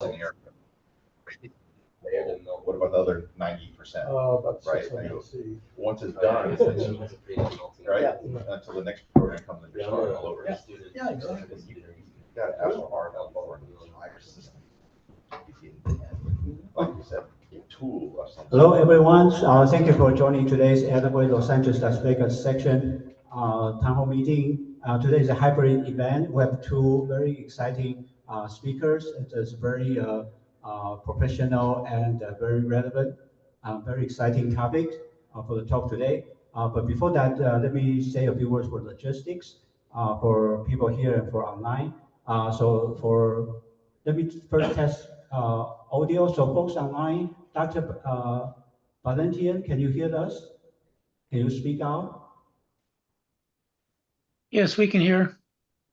linear. What about the other 90%? Right. Once it's done, right? Yeah. Until the next program comes in, you're starting all over. Yeah, exactly. You got AFRL for an entire system. Like you said, a tool or something. Hello, everyone. Thank you for joining today's AFRL Los Angeles Las Vegas section town hall meeting. Today is a hybrid event. We have two very exciting speakers. It is very professional and very relevant, very exciting topic for the talk today. But before that, let me say a few words for logistics for people here and for online. Let me first test audio. So folks online, Dr. Valentian, can you hear us? Can you speak out? Yes, we can hear.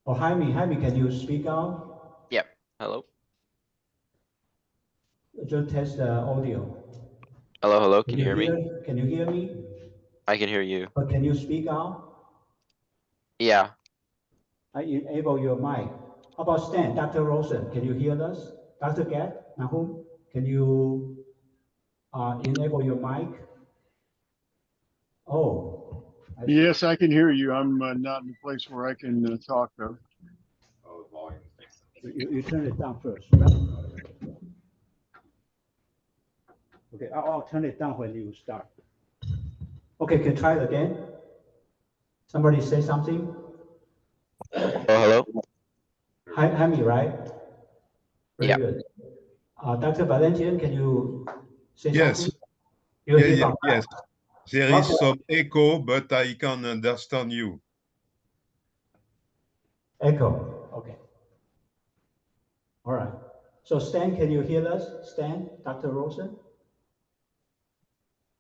Or Jaime, can you speak out? Yep. Hello. Just test the audio. Hello. Can you hear me? Can you hear me? I can hear you. But can you speak out? Yeah. I enable your mic. How about Stan? Dr. Rosen, can you hear us? Dr. Gat, Nahum, can you enable your mic? Oh. Yes, I can hear you. I'm not in a place where I can talk though. Oh, the volume. You turn it down first, right? Okay, I'll turn it down when you start. Okay, can try it again? Somebody say something? Hello. Jaime, right? Very Yeah. good. Dr. Valentian, can you say Yes. something? Yes. There is some echo, but I can understand you. Echo, okay. All right. So Stan, can you hear us? Stan, Dr. Rosen?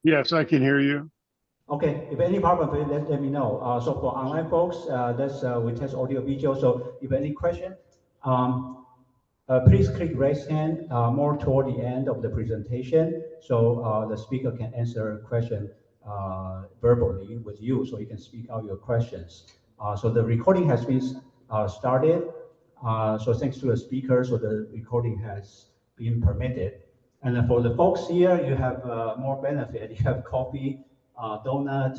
Yes, I can hear you. Okay, if any problem, please let me know. So for online folks, we test audio video. So if any question, please click raise hand more toward the end of the presentation, so the speaker can answer a question verbally with you, so you can speak out your questions. So the recording has been started. So thanks to the speaker, so the recording has been permitted. And then for the folks here, you have more benefit. You have coffee, donut,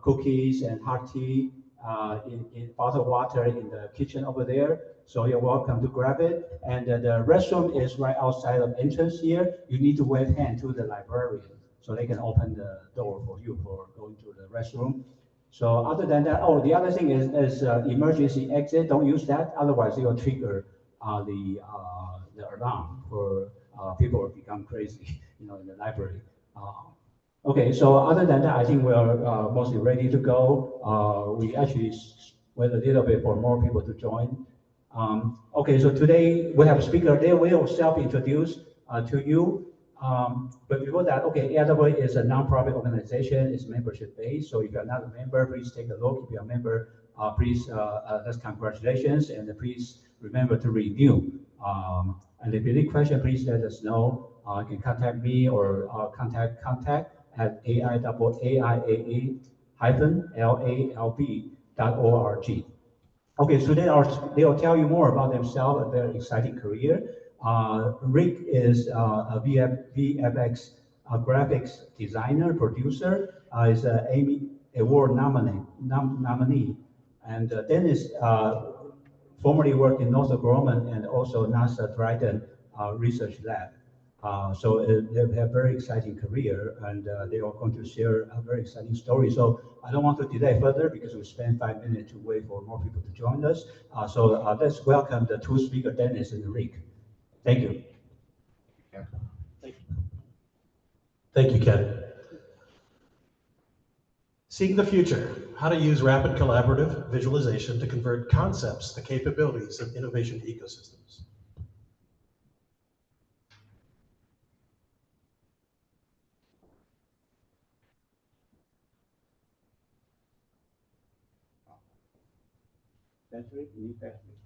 cookies, and hot tea in bottled water in the kitchen over there. So you're welcome to grab it. And the restroom is right outside of entrance here. You need to wave hand to the librarian so they can open the door for you for going to the restroom. So other than that, oh, the other thing is emergency exit. Don't use that, otherwise it will trigger the alarm for people who become crazy, in the library. Okay, so other than that, I think we're mostly ready to go. We actually wait a little bit for more people to join. Okay, so today we have a speaker. They will self-introduce to you. But before that, okay, AFRL is a nonprofit organization. It's membership-based. So if you're not a member, please take a look. If you're a member, please, let's congratulations, and please remember to renew. And if you need question, please let us know. You can contact me or contact at aiaa-lalb.org. Okay, so they'll tell you more about themselves, a very exciting career. Rick is a VFX graphics designer, producer, is an Emmy Award nominee. And Dennis formerly worked in Northrop Grumman and also NASA Dryden Research Lab. So they have a very exciting career, and they are going to share a very exciting story. So I don't want to delay further because we spent 5 minutes to wait for more people to join us. So let's welcome the two speakers, Dennis and Rick. Thank you. Thank you, Ken. Seeing the future, how to use rapid collaborative visualization to convert concepts to capabilities of innovation ecosystems. That's Rick, that's Rick.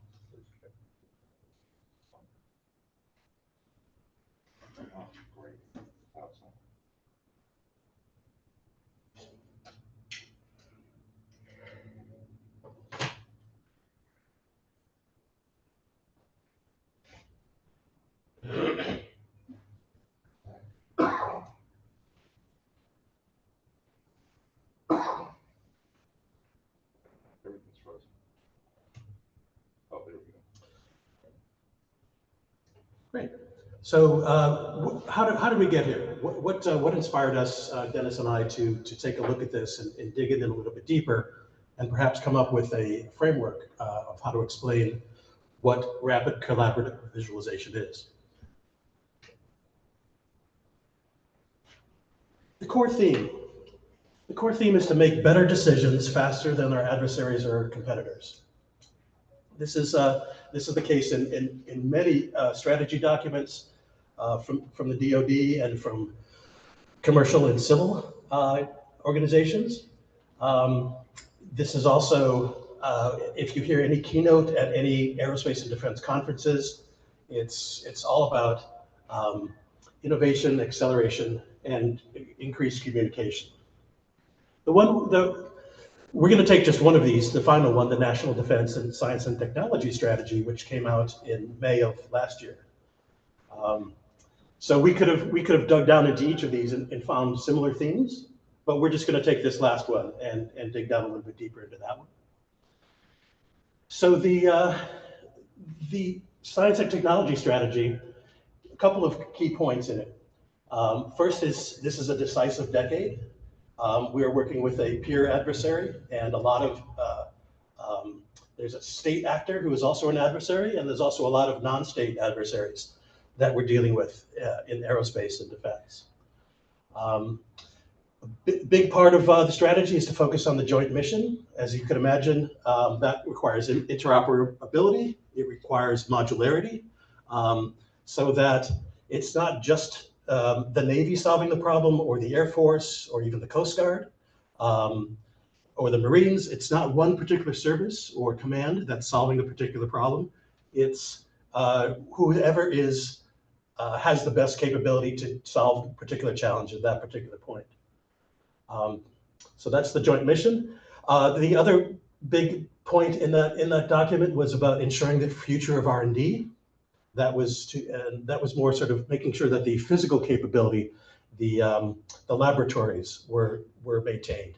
Great. So how did we get here? What inspired us, Dennis and I, to take a look at this and dig in a little bit deeper and perhaps come up with a framework of how to explain what rapid collaborative visualization is? The core theme is to make better decisions faster than our adversaries or competitors. This is the case in many strategy documents from the DoD and from commercial and civil organizations. This is also, if you hear any keynote at any aerospace and defense conferences, it's all about innovation, acceleration, and increased communication. We're going to take just one of these, the final one, the National Defense and Science and Technology Strategy, which came out in May of last year. So we could have dug down into each of these and found similar themes, but we're just going to take this last one and dig down a little bit deeper into that one. So the Science and Technology Strategy, a couple of key points in it. First is this is a decisive decade. We are working with a peer adversary and a lot of, there's a state actor who is also an adversary, and there's also a lot of non-state adversaries that we're dealing with in aerospace and defense. A big part of the strategy is to focus on the joint mission. As you can imagine, that requires interoperability. It requires modularity, so that it's not just the Navy solving the problem, or the Air Force, or even the Coast Guard, or the Marines. It's not one particular service or command that's solving a particular problem. It's whoever has the best capability to solve a particular challenge at that particular point. So that's the joint mission. The other big point in that document was about ensuring the future of R&D. That was more sort of making sure that the physical capability, the laboratories were maintained.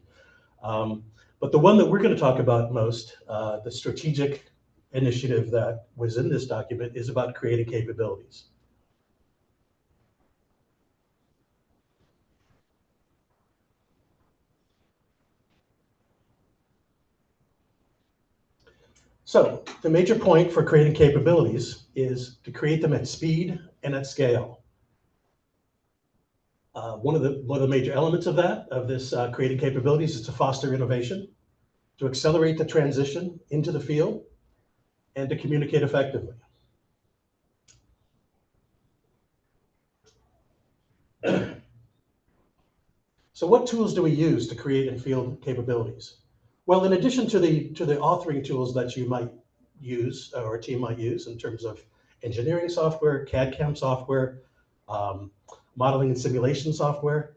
But the one that we're going to talk about most, the strategic initiative that was in this document, is about creating capabilities. So the major point for creating capabilities is to create them at speed and at scale. One of the major elements of this creating capabilities, is to foster innovation, to accelerate the transition into the field, and to communicate effectively. So what tools do we use to create and field capabilities? Well, in addition to the authoring tools that you might use, or a team might use, in terms of engineering software, CAD/CAM software, modeling and simulation software,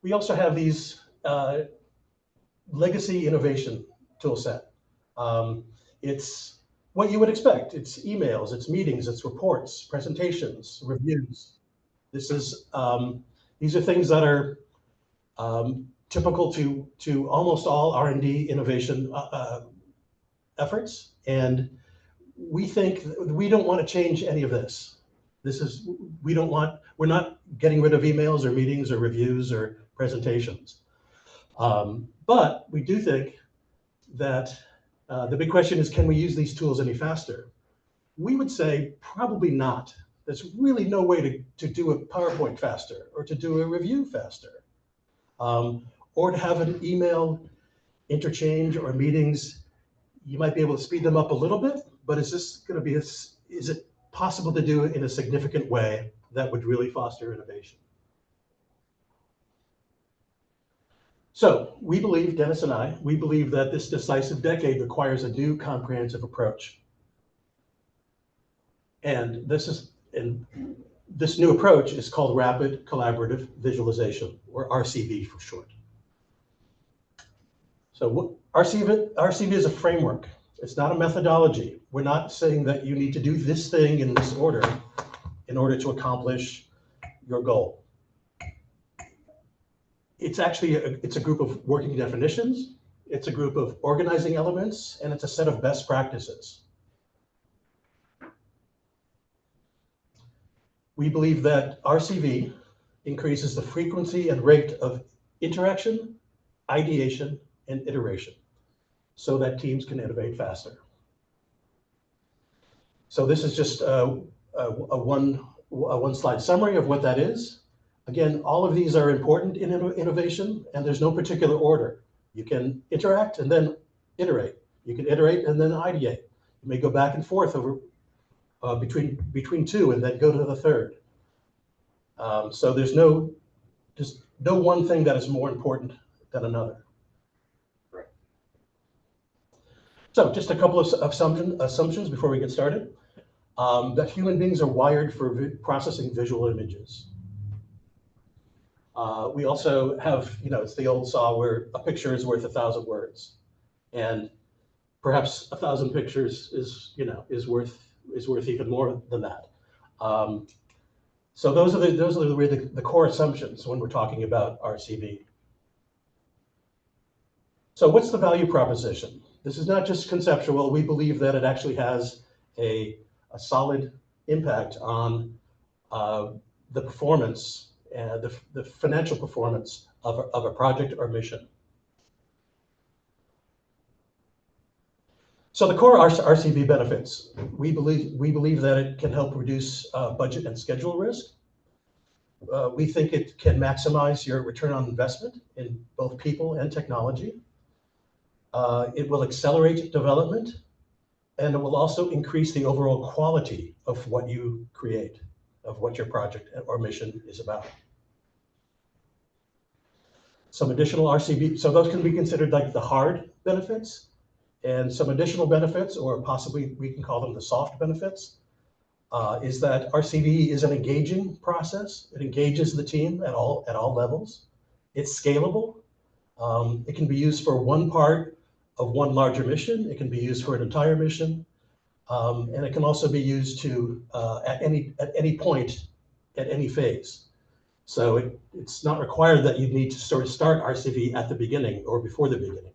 we also have these legacy innovation tool set. It's what you would expect. It's emails, it's meetings, it's reports, presentations, reviews. These are things that are typical to almost all R&D innovation efforts, and we think we don't want to change any of this. We're not getting rid of emails or meetings or reviews or presentations. But we do think that the big question is, can we use these tools any faster? We would say probably not. There's really no way to do a PowerPoint faster, or to do a review faster, or to have an email interchange or meetings. You might be able to speed them up a little bit, but is it possible to do it in a significant way that would really foster innovation? So we believe, Dennis and I, we believe that this decisive decade requires a new comprehensive approach. And this new approach is called Rapid Collaborative Visualization, or RCV for short. So RCV is a framework. It's not a methodology. We're not saying that you need to do this thing in this order in order to accomplish your goal. It's actually it's a group of working definitions. It's a group of organizing elements, and it's a set of best practices. We believe that RCV increases the frequency and rate of interaction, ideation, and iteration so that teams can innovate faster. So this is just a one slide summary of what that is. Again, all of these are important in innovation, and there's no particular order. You can interact and then iterate. You can iterate and then ideate. You may go back and forth over between two and then go to the third. So there's just no one thing that is more important than another. Right. So just a couple of assumptions before we get started. That human beings are wired for processing visual images. We also have, it's the old saw where a picture is worth 1,000 words, and perhaps 1,000 pictures is worth even more than that. So those are really the core assumptions when we're talking about RCV. So what's the value proposition? This is not just conceptual. We believe that it actually has a solid impact on the performance and the financial performance of a project or mission. So the core RCV benefits, we believe that it can help reduce budget and schedule risk. We think it can maximize your return on investment in both people and technology. It will accelerate development, and it will also increase the overall quality of what you create, of what your project or mission is about. Some additional RCV, so those can be considered like the hard benefits, and some additional benefits, or possibly we can call them the soft benefits, is that RCV is an engaging process. It engages the team at all levels. It's scalable. It can be used for one part of one larger mission. It can be used for an entire mission. And it can also be used to at any point, at any phase. So it's not required that you need to sort of start RCV at the beginning or before the beginning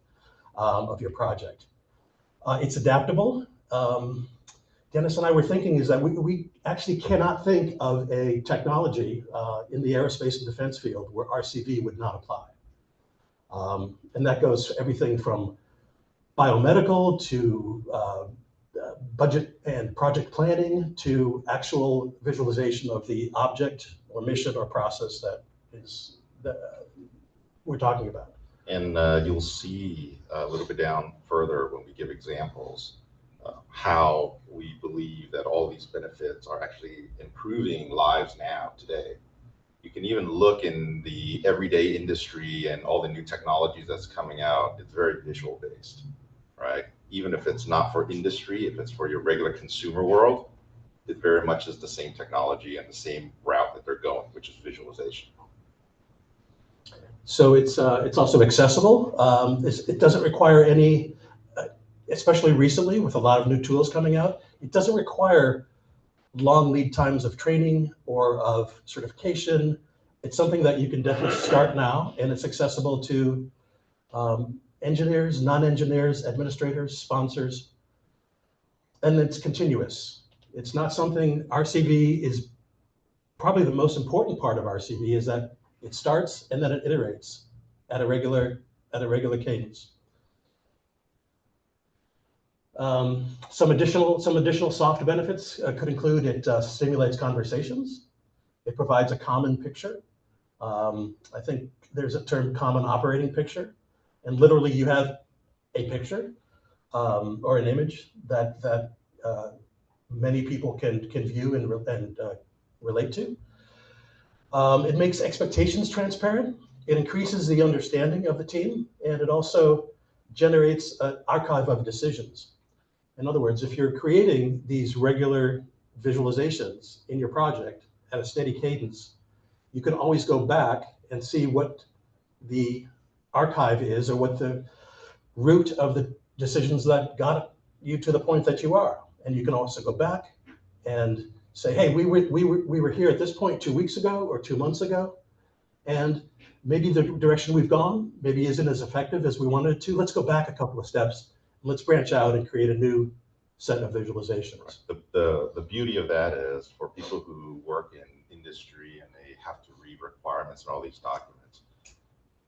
of your project. It's adaptable. Dennis and I were thinking is that we actually cannot think of a technology in the aerospace and defense field where RCV would not apply. And that goes for everything from biomedical to budget and project planning to actual visualization of the object or mission or process that we're talking about. And you'll see a little bit down further when we give examples how we believe that all these benefits are actually improving lives now, today. You can even look in the everyday industry and all the new technologies that's coming out. It's very visual based, right? Even if it's not for industry, if it's for your regular consumer world, it very much is the same technology and the same route that they're going, which is visualization. So it's also accessible. It doesn't require any, especially recently with a lot of new tools coming out, it doesn't require long lead times of training or of certification. It's something that you can definitely start now, and it's accessible to engineers, non-engineers, administrators, sponsors, and it's continuous. It's not something, RCV is probably the most important part of RCV is that it starts and then it iterates at a regular cadence. Some additional soft benefits could include it stimulates conversations. It provides a common picture. I think there's a term, common operating picture, and literally you have a picture or an image that many people can view and relate to. It makes expectations transparent. It increases the understanding of the team, and it also generates an archive of decisions. In other words, if you're creating these regular visualizations in your project at a steady cadence, you can always go back and see what the archive is or what the root of the decisions that got you to the point that you are. And you can also go back and say, hey, we were here at this point 2 weeks ago or 2 months ago, and maybe the direction we've gone maybe isn't as effective as we wanted it to. Let's go back a couple of steps. Let's branch out and create a new set of visualizations. The beauty of that is for people who work in industry and they have to read requirements and all these documents,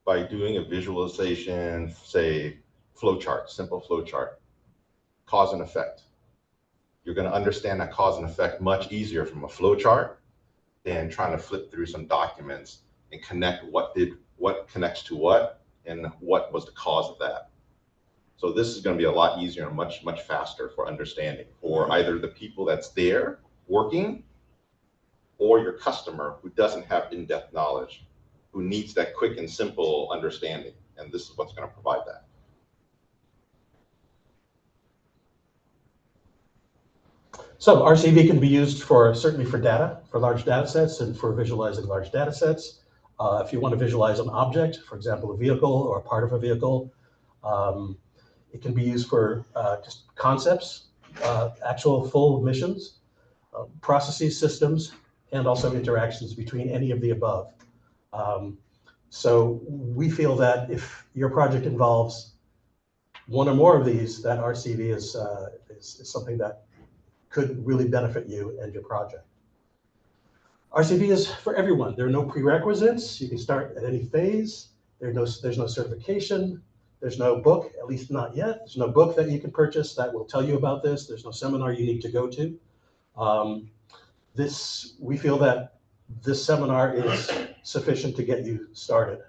by doing a visualization, say flowchart, simple flowchart, cause and effect, you're going to understand that cause and effect much easier from a flowchart than trying to flip through some documents and connect what connects to what and what was the cause of that. So this is going to be a lot easier and much faster for understanding for either the people that's there working or your customer who doesn't have in-depth knowledge, who needs that quick and simple understanding. And this is what's going to provide that. So RCV can be used certainly for data, for large data sets and for visualizing large data sets. If you want to visualize an object, for example, a vehicle or a part of a vehicle, it can be used for just concepts, actual full missions, processes, systems, and also interactions between any of the above. So we feel that if your project involves one or more of these, that RCV is something that could really benefit you and your project. RCV is for everyone. There are no prerequisites. You can start at any phase. There's no certification. There's no book, at least not yet. There's no book that you can purchase that will tell you about this. There's no seminar you need to go to. We feel that this seminar is sufficient to get you started.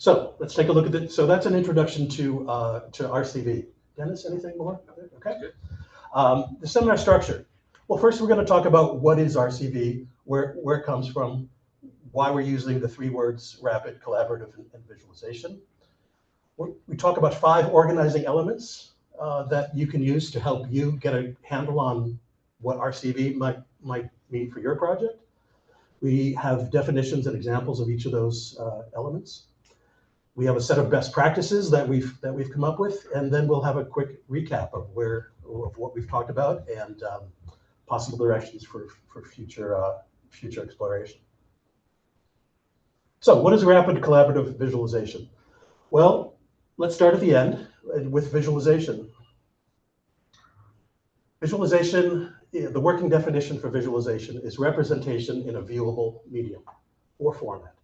So let's take a look at it. So that's an introduction to RCV. Dennis, anything more? Okay. The seminar structure. Well, first we're going to talk about what is RCV, where it comes from, why we're using the 3 words rapid, collaborative, and visualization. We talk about 5 organizing elements that you can use to help you get a handle on what RCV might mean for your project. We have definitions and examples of each of those elements. We have a set of best practices that we've come up with, and then we'll have a quick recap of what we've talked about and possible directions for future exploration. So what is rapid collaborative visualization? Well, let's start at the end with visualization. Visualization, the working definition for visualization is representation in a viewable medium or format.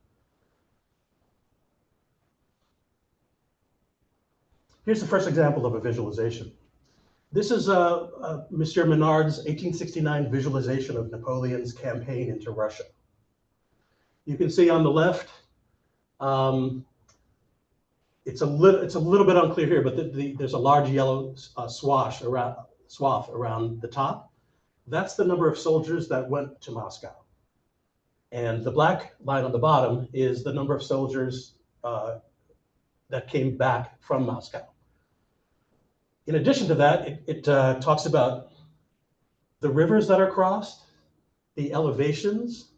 Here's the first example of a visualization. This is Monsieur Menard's 1869 visualization of Napoleon's campaign into Russia. You can see on the left, it's a little bit unclear here, but there's a large yellow swath around the top. That's the number of soldiers that went to Moscow. And the black line on the bottom is the number of soldiers that came back from Moscow. In addition to that, it talks about the rivers that are crossed, the elevations,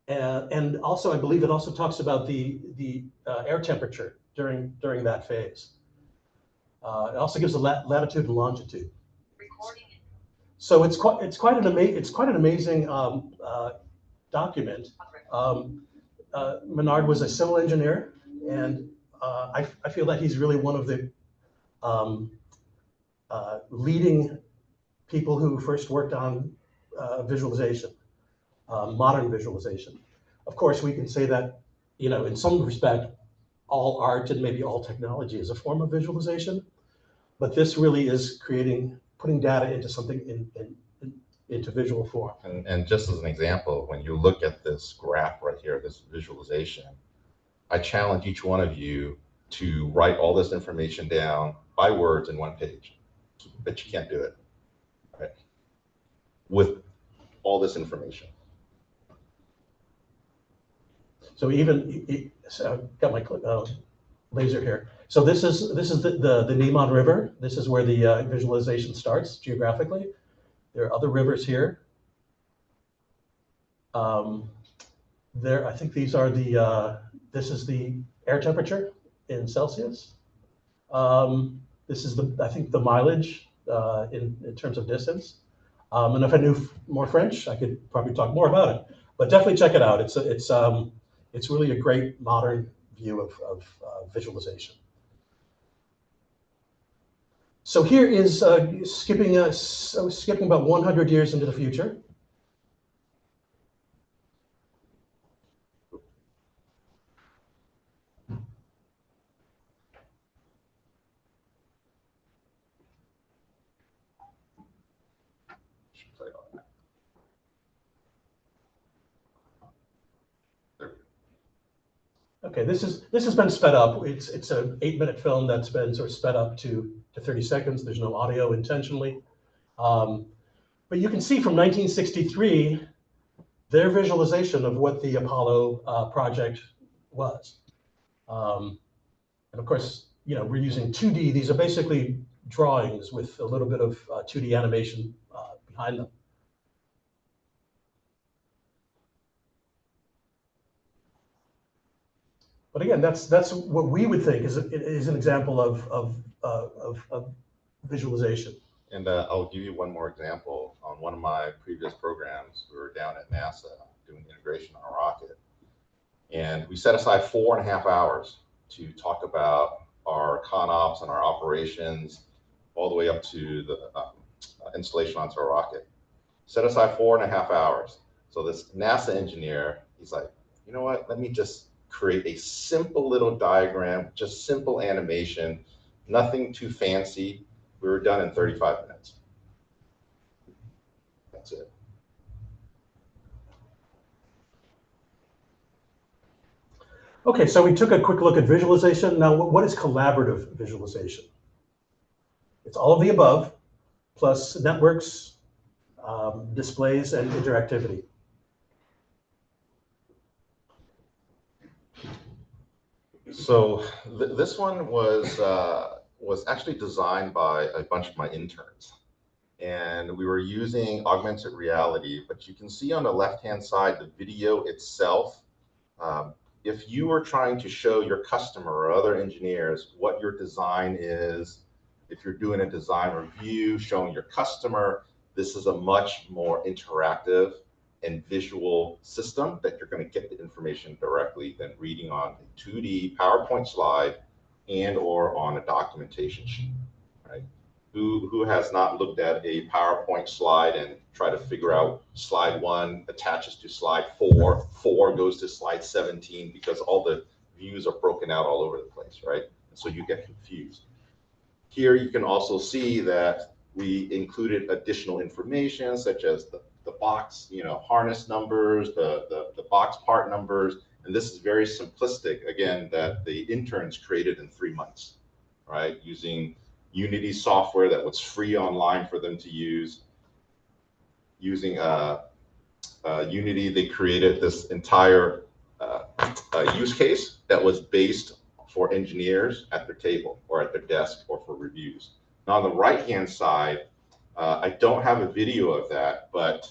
and also I believe it also talks about the air temperature during that phase. It also gives the latitude and longitude. So it's quite an amazing document. Menard was a civil engineer, and I feel that he's really one of the leading people who first worked on visualization, modern visualization. Of course, we can say that, in some respect, all art and maybe all technology is a form of visualization, but this really is putting data into something into visual form. And just as an example, when you look at this graph right here, this visualization, I challenge each one of you to write all this information down by words in 1 page. But you can't do it, right? With all this information. So I've got my laser here. So this is the Neman River. This is where the visualization starts geographically. There are other rivers here. I think these are this is the air temperature in Celsius. This is I think the mileage in terms of distance. And if I knew more French, I could probably talk more about it. But definitely check it out. It's really a great modern view of visualization. So here is skipping about 100 years into the future. Should play on that. There we go. Okay, this has been sped up. It's an 8-minute film that's been sort of sped up to 30 seconds. There's no audio intentionally. But you can see from 1963, their visualization of what the Apollo project was. And of course, we're using 2D. These are basically drawings with a little bit of 2D animation behind them. But again, that's what we would think is an example of visualization. And I'll give you one more example. On one of my previous programs, we were down at NASA doing integration on a rocket. And we set aside 4.5 hours to talk about our ConOps and our operations, all the way up to the installation onto a rocket. Set aside 4.5 hours. So this NASA engineer, he's like, you know what, let me just create a simple little diagram, just simple animation, nothing too fancy. We were done in 35 minutes. That's it. Okay, so we took a quick look at visualization. Now, what is collaborative visualization? It's all of the above, plus networks, displays, and interactivity. So this one was actually designed by a bunch of my interns. And we were using augmented reality, but you can see on the left-hand side, the video itself. If you were trying to show your customer or other engineers what your design is, if you're doing a design review, showing your customer, this is a much more interactive and visual system that you're going to get the information directly than reading on a 2D PowerPoint slide and or on a documentation sheet, right? Who has not looked at a PowerPoint slide and try to figure out slide 1 attaches to slide 4, 4 goes to slide 17 because all the views are broken out all over the place, right? So you get confused. Here you can also see that we included additional information such as the box, harness numbers, the box part numbers, and this is very simplistic, again, that the interns created in 3 months, right? Using Unity software that was free online for them to use. Using Unity, they created this entire use case that was based for engineers at their table or at their desk or for reviews. Now on the right-hand side, I don't have a video of that, but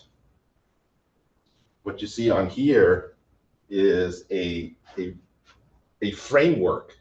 what you see on here is a framework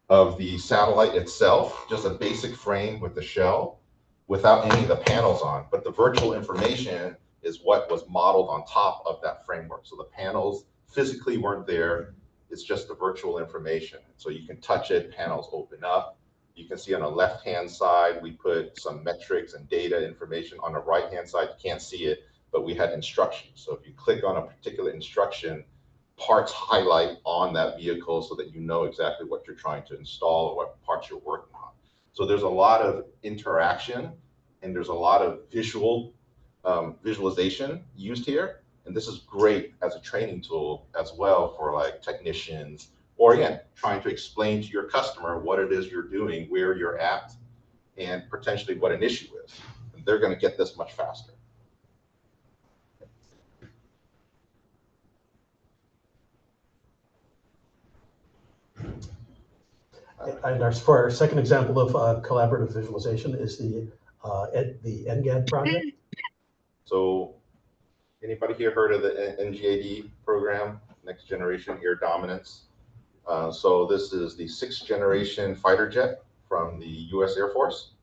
of the satellite itself, just a basic frame with the shell without any of the panels on. But the virtual information is what was modeled on top of that framework. So the panels physically weren't there. It's just the virtual information. So you can touch it, panels open up. You can see on the left-hand side, we put some metrics and data information. On the right-hand side, you can't see it, but we had instructions. So if you click on a particular instruction, parts highlight on that vehicle so that you know exactly what you're trying to install or what parts you're working on. So there's a lot of interaction and there's a lot of visualization used here. And this is great as a training tool as well for like technicians, or again, trying to explain to your customer what it is you're doing, where you're at, and potentially what an issue is. And they're going to get this much faster. And for our second example of collaborative visualization is the NGAD project. So anybody here heard of the NGAD program, Next Generation Air Dominance? So this is the 6th generation fighter jet from the US Air Force.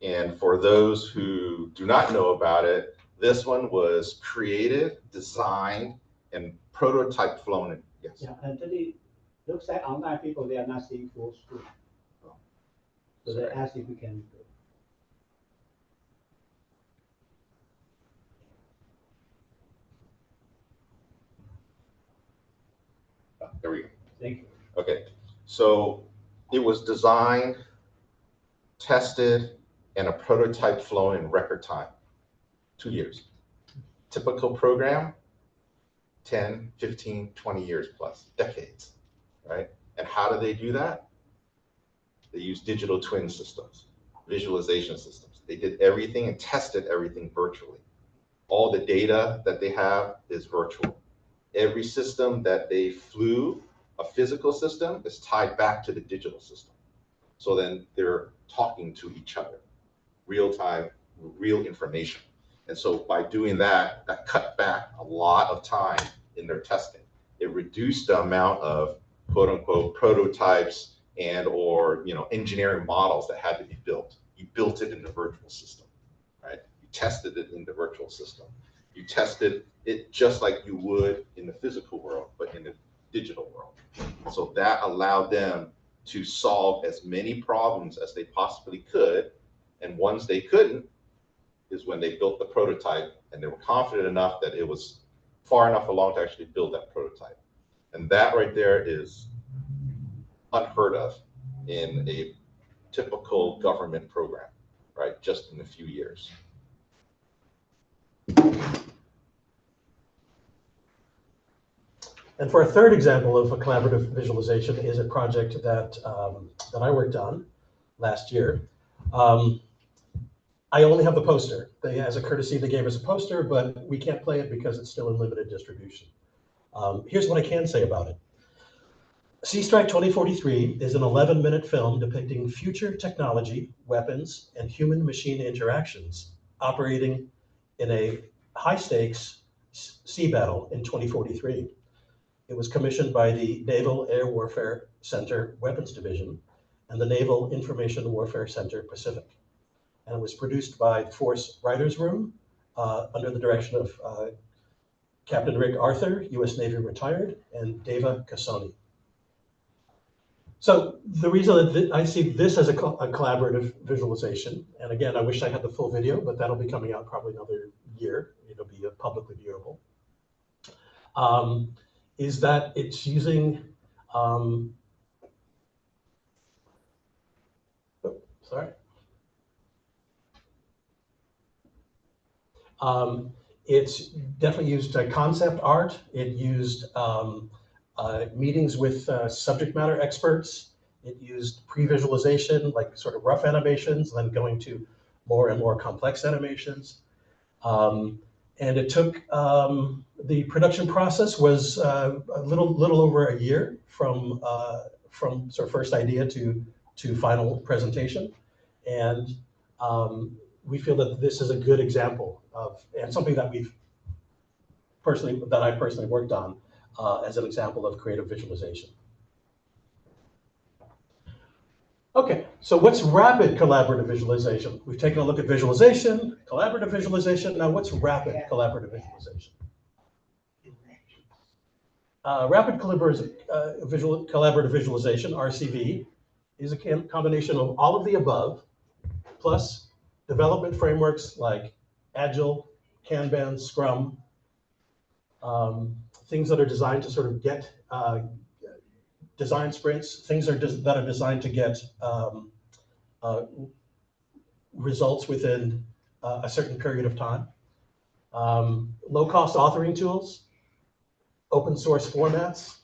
And for those who do not know about it, this one was created, designed, and prototype flown. Yes. Yeah, Anthony, looks like online people, they are not seeing full screen. Oh, So they ask if we can There we go. Thank you. Okay, so it was designed, tested, and a prototype flown in record time, 2 years. Typical program, 10, 15, 20 years plus, decades, right? And how do they do that? They use digital twin systems, visualization systems. They did everything and tested everything virtually. All the data that they have is virtual. Every system that they flew, a physical system, is tied back to the digital system. So then they're talking to each other, real time, real information. And so by doing that, that cut back a lot of time in their testing. It reduced the amount of quote unquote prototypes and or engineering models that had to be built. You built it in the virtual system, right? You tested it in the virtual system. You tested it just like you would in the physical world, but in the digital world. So that allowed them to solve as many problems as they possibly could. And ones they couldn't is when they built the prototype and they were confident enough that it was far enough along to actually build that prototype. And that right there is unheard of in a typical government program, right? Just in a few years. And for a third example of a collaborative visualization is a project that I worked on last year. I only have the poster. As a courtesy, they gave us a poster, but we can't play it because it's still in limited distribution. Here's what I can say about it. Sea Strike 2043 is an 11-minute film depicting future technology, weapons, and human-machine interactions operating in a high-stakes sea battle in 2043. It was commissioned by the Naval Air Warfare Center Weapons Division and the Naval Information Warfare Center Pacific. And it was produced by the Force Writers Room under the direction of Captain Rick Arthur, U.S. Navy retired, and Deva Kasoni. So the reason that I see this as a collaborative visualization, and again, I wish I had the full video, but that'll be coming out probably another year. It'll be publicly viewable. Is that it's using, it's definitely used concept art. It used meetings with subject matter experts. It used pre-visualization, like sort of rough animations, then going to more and more complex animations. And it took, the production process was a little over a year from sort of first idea to final presentation. And we feel that this is a good example of, and something that I personally worked on as an example of creative visualization. Okay, so what's rapid collaborative visualization? We've taken a look at visualization, collaborative visualization. Now what's rapid collaborative visualization? Rapid collaborative visualization, RCV, is a combination of all of the above, plus development frameworks like Agile, Kanban, Scrum, things that are designed to sort of get design sprints, things that are designed to get results within a certain period of time. Low-cost authoring tools, open source formats,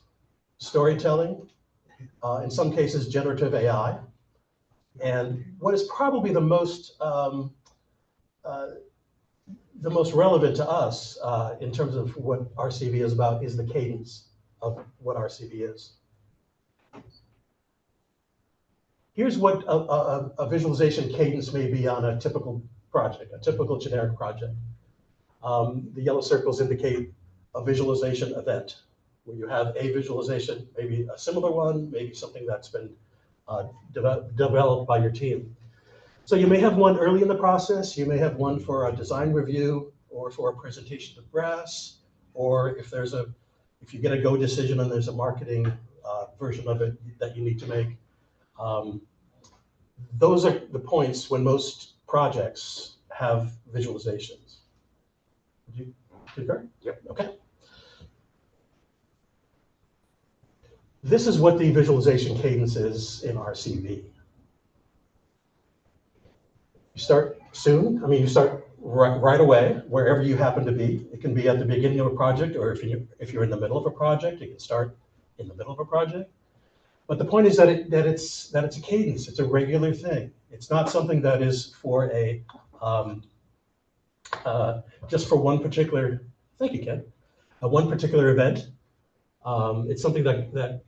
storytelling, in some cases generative AI. And what is probably the most relevant to us in terms of what RCV is about is the cadence of what RCV is. Here's what a visualization cadence may be on a typical project, a typical generic project. The yellow circles indicate a visualization event, where you have a visualization, maybe a similar one, maybe something that's been developed by your team. So you may have one early in the process, you may have one for a design review, or for a presentation to brass, or if you get a go decision and there's a marketing version of it that you need to make. Those are the points when most projects have visualizations. Would you concur? Yep. Okay. This is what the visualization cadence is in RCV. You start soon. I mean, you start right away, wherever you happen to be. It can be at the beginning of a project, or if you're in the middle of a project, you can start in the middle of a project. But the point is that it's a cadence. It's a regular thing. It's not something that is for a just for one particular. Thank you, Ken. One particular event. It's something that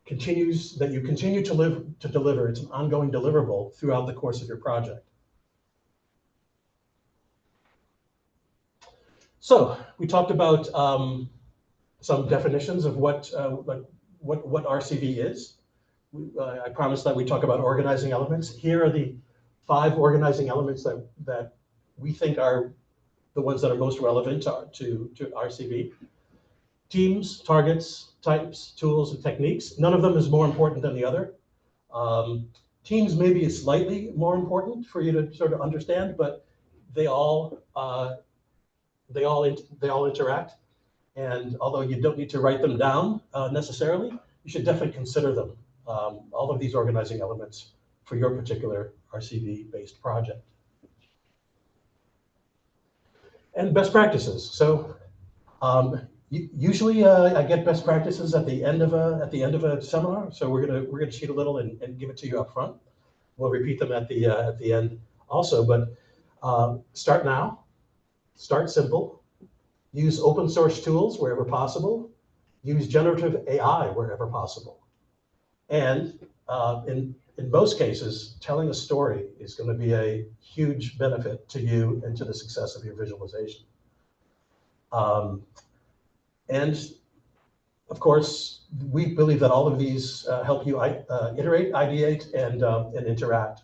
you continue to deliver. It's an ongoing deliverable throughout the course of your project. So we talked about some definitions of what RCV is. I promised that we talk about organizing elements. Here are the 5 organizing elements that we think are the ones that are most relevant to RCV. Teams, targets, types, tools, and techniques. None of them is more important than the other. Teams maybe is slightly more important for you to sort of understand, but they all interact. And although you don't need to write them down necessarily, you should definitely consider them, all of these organizing elements for your particular RCV-based project. And best practices. So usually I get best practices at the end of a seminar. So we're gonna cheat a little and give it to you up front. We'll repeat them at the end also. But start now. Start simple. Use open source tools wherever possible. Use generative AI wherever possible. And in most cases, telling a story is going to be a huge benefit to you and to the success of your visualization. And of course, we believe that all of these help you iterate, ideate, and interact.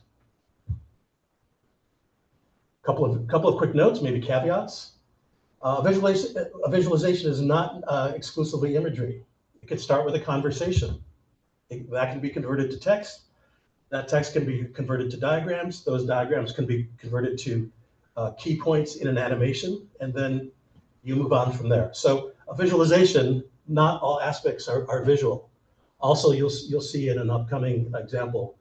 Couple of quick notes, maybe caveats. A visualization is not exclusively imagery. It could start with a conversation. That can be converted to text. That text can be converted to diagrams. Those diagrams can be converted to key points in an animation, and then you move on from there. So a visualization, not all aspects are visual. Also, you'll see in an upcoming example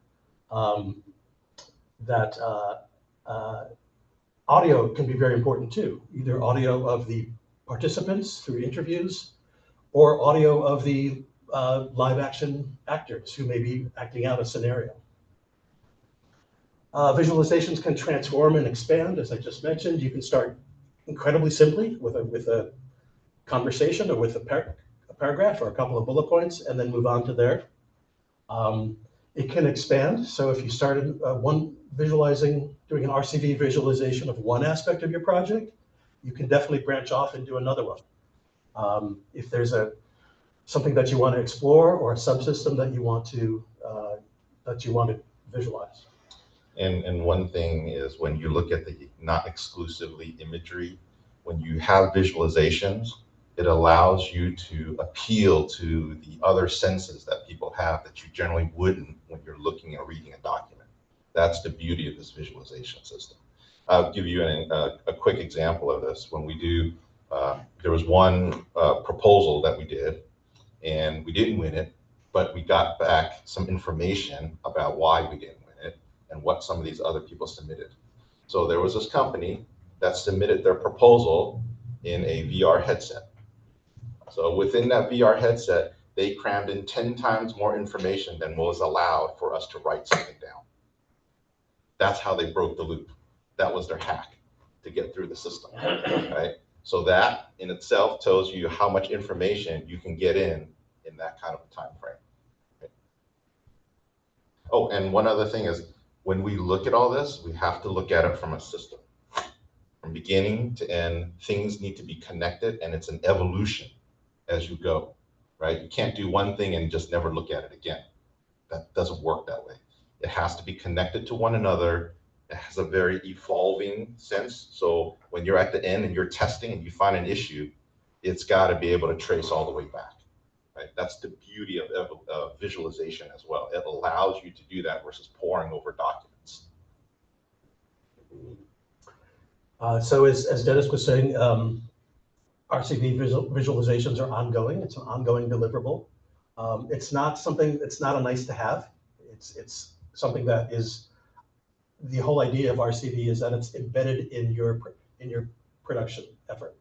that audio can be very important too, either audio of the participants through interviews or audio of the live action actors who may be acting out a scenario. Visualizations can transform and expand, as I just mentioned. You can start incredibly simply with a conversation or with a paragraph or a couple of bullet points and then move on to there. It can expand. So if you started doing an RCV visualization of one aspect of your project, you can definitely branch off and do another one. If there's something that you want to explore or a subsystem that you want to visualize. And one thing is when you look at the not exclusively imagery, when you have visualizations, it allows you to appeal to the other senses that people have that you generally wouldn't when you're looking or reading a document. That's the beauty of this visualization system. I'll give you a quick example of this. When we do, there was one proposal that we did, and we didn't win it, but we got back some information about why we didn't win it and what some of these other people submitted. So there was this company that submitted their proposal in a VR headset. So within that VR headset, they crammed in 10 times more information than was allowed for us to write something down. That's how they broke the loop. That was their hack to get through the system, right? So that in itself tells you how much information you can get in that kind of a time frame. Right? Oh, and one other thing is when we look at all this, we have to look at it from a system. From beginning to end, things need to be connected, and it's an evolution as you go, right? You can't do one thing and just never look at it again. That doesn't work that way. It has to be connected to one another. It has a very evolving sense. So when you're at the end and you're testing and you find an issue, it's got to be able to trace all the way back. Right? That's the beauty of visualization as well. It allows you to do that versus poring over documents. So as Dennis was saying, RCV visualizations are ongoing. It's an ongoing deliverable. It's not something, it's not a nice to have. It's something that is, the whole idea of RCV is that it's embedded in your production effort.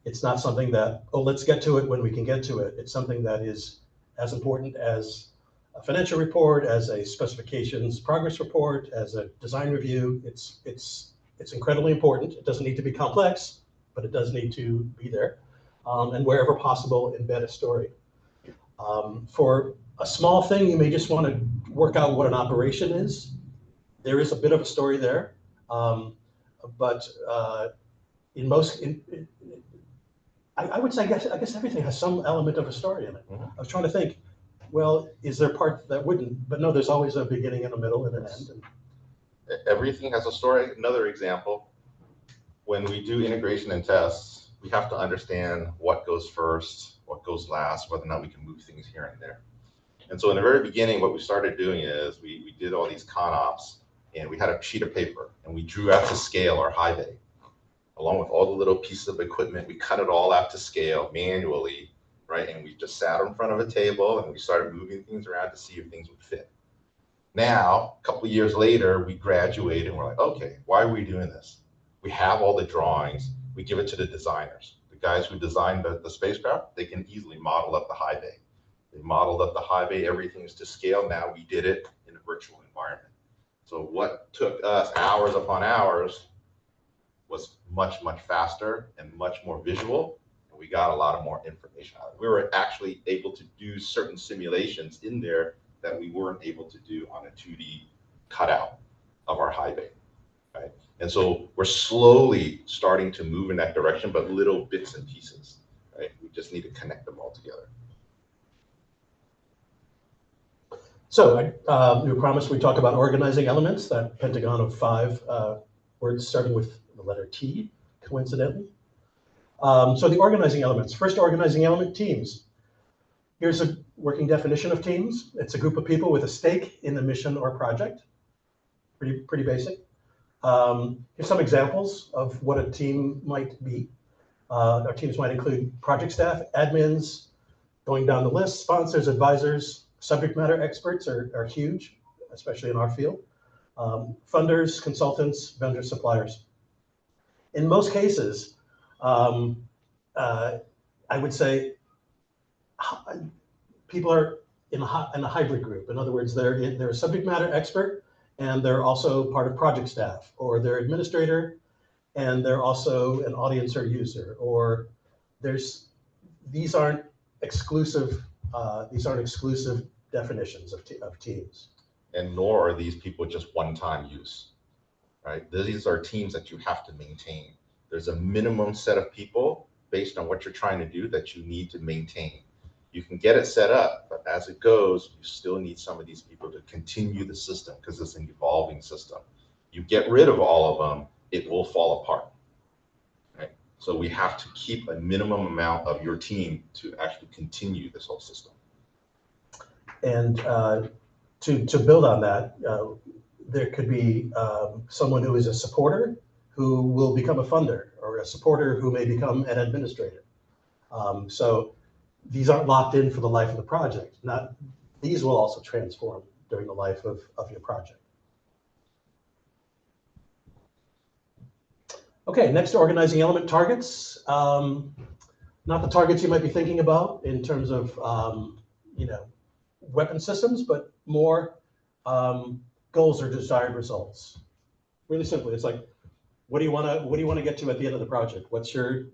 It's not something that, oh, let's get to it when we can get to it. It's something that is as important as a financial report, as a specifications progress report, as a design review. It's incredibly important. It doesn't need to be complex, but it does need to be there. And wherever possible, embed a story. For a small thing, you may just want to work out what an operation is. There is a bit of a story there, but in most, I would say, I guess everything has some element of a story in it. I was trying to think, well, is there part that wouldn't? But no, there's always a beginning and a middle and an end. And everything has a story. Another example, when we do integration and tests, we have to understand what goes first, what goes last, whether or not we can move things here and there. And so in the very beginning, what we started doing is we did all these con ops, and we had a sheet of paper, and we drew out to scale our high bay. Along with all the little pieces of equipment, we cut it all out to scale manually, right? And we just sat in front of a table, and we started moving things around to see if things would fit. Now, a couple of years later, we graduated, and we're like, okay, why are we doing this? We have all the drawings. We give it to the designers. The guys who designed the spacecraft, they can easily model up the high bay. They modeled up the high bay, everything's to scale. Now we did it in a virtual environment. So what took us hours upon hours was much, much faster and much more visual. And we got a lot of more information out of it. We were actually able to do certain simulations in there that we weren't able to do on a 2D cutout of our high bay, right? And so we're slowly starting to move in that direction, but little bits and pieces, right? We just need to connect them all together. so we promised we'd talk about organizing elements, that pentagon of 5 words starting with the letter T, coincidentally. So the organizing elements. First organizing element, teams. Here's a working definition of teams. It's a group of people with a stake in the mission or project. Pretty basic. Here's some examples of what a team might be. Our teams might include project staff, admins, going down the list, sponsors, advisors. Subject matter experts are huge, especially in our field. Funders, consultants, vendors, suppliers. In most cases, I would say people are in a hybrid group. In other words, they're a subject matter expert, and they're also part of project staff, or they're administrator, and they're also an audience or user, or these aren't exclusive definitions of teams. And nor are these people just one-time use, right? These are teams that you have to maintain. There's a minimum set of people based on what you're trying to do that you need to maintain. You can get it set up, but as it goes, you still need some of these people to continue the system because it's an evolving system. You get rid of all of them, it will fall apart, right? So we have to keep a minimum amount of your team to actually continue this whole system. And to build on that, there could be someone who is a supporter who will become a funder, or a supporter who may become an administrator. So these aren't locked in for the life of the project. These will also transform during the life of your project. Okay, next, organizing element, targets. Not the targets you might be thinking about in terms of weapon systems, but more goals or desired results. Really simply, it's like, what do you want to get to at the end of the project? What's your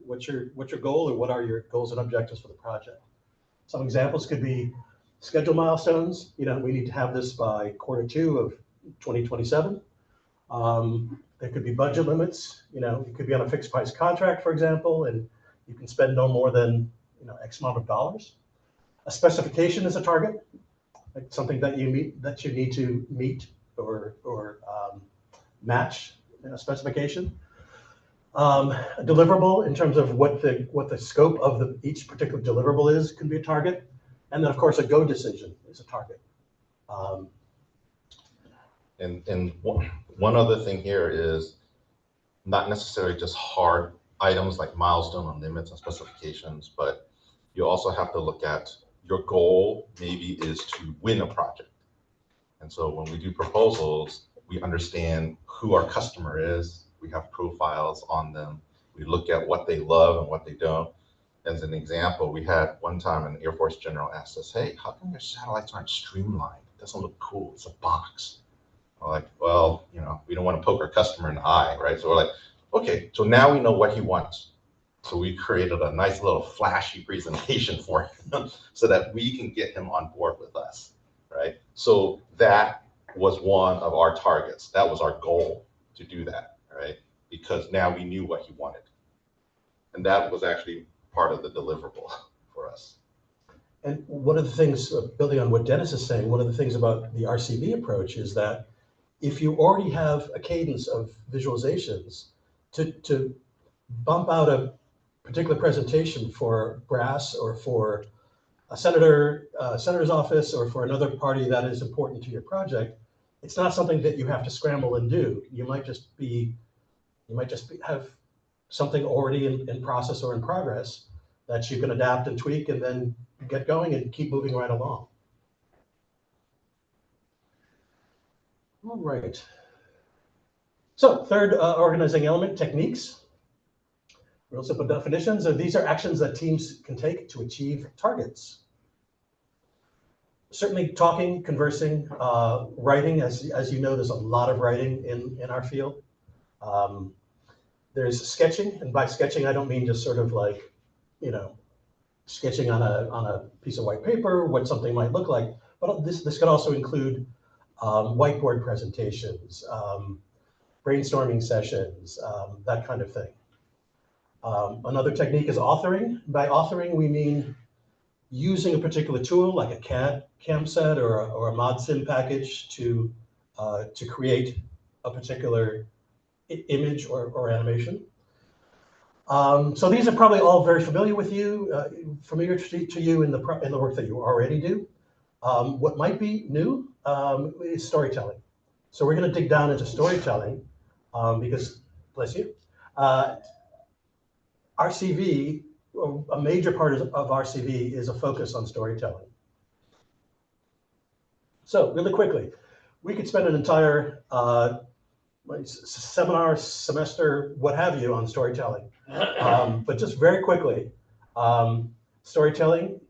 goal, or what are your goals and objectives for the project? Some examples could be schedule milestones. We need to have this by Q2 of 2027. There could be budget limits. You could be on a fixed price contract, for example, and you can spend no more than X amount of dollars. A specification is a target, like something that you need to meet or match in a specification. A deliverable in terms of what the scope of each particular deliverable is can be a target, and then of course a go decision is a target. And one other thing here is not necessarily just hard items like milestone and limits and specifications, but you also have to look at your goal maybe is to win a project. And so when we do proposals, we understand who our customer is. We have profiles on them. We look at what they love and what they don't. As an example, we had one time an Air Force general asked us, hey, how come your satellites aren't streamlined? It doesn't look cool. It's a box. We're like, well, we don't want to poke our customer in the eye, right? So we're like, okay, so now we know what he wants. So we created a nice little flashy presentation for him so that we can get him on board with us, right? So that was one of our targets. That was our goal, to do that, right? Because now we knew what he wanted. And that was actually part of the deliverable for us. And one of the things, building on what Dennis is saying, one of the things about the RCV approach is that if you already have a cadence of visualizations, to bump out a particular presentation for brass or for a senator's office or for another party that is important to your project, it's not something that you have to scramble and do. You might just have something already in process or in progress that you can adapt and tweak and then get going and keep moving right along. All right. So third organizing element, techniques. Real simple definitions. These are actions that teams can take to achieve targets. Certainly talking, conversing, writing, as you know, there's a lot of writing in our field. There's sketching, and by sketching, I don't mean just sort of like, sketching on a piece of white paper, what something might look like, but this could also include whiteboard presentations, brainstorming sessions, that kind of thing. Another technique is authoring. By authoring, we mean using a particular tool like a CAD cam set or a ModSim package to create a particular image or animation. So these are probably all very familiar with you, familiar to you in the work that you already do. What might be new is storytelling. So we're going to dig down into storytelling because, bless you, RCV, a major part of RCV is a focus on storytelling. So really quickly, we could spend an entire seminar, semester, what have you, on storytelling. But just very quickly, storytelling,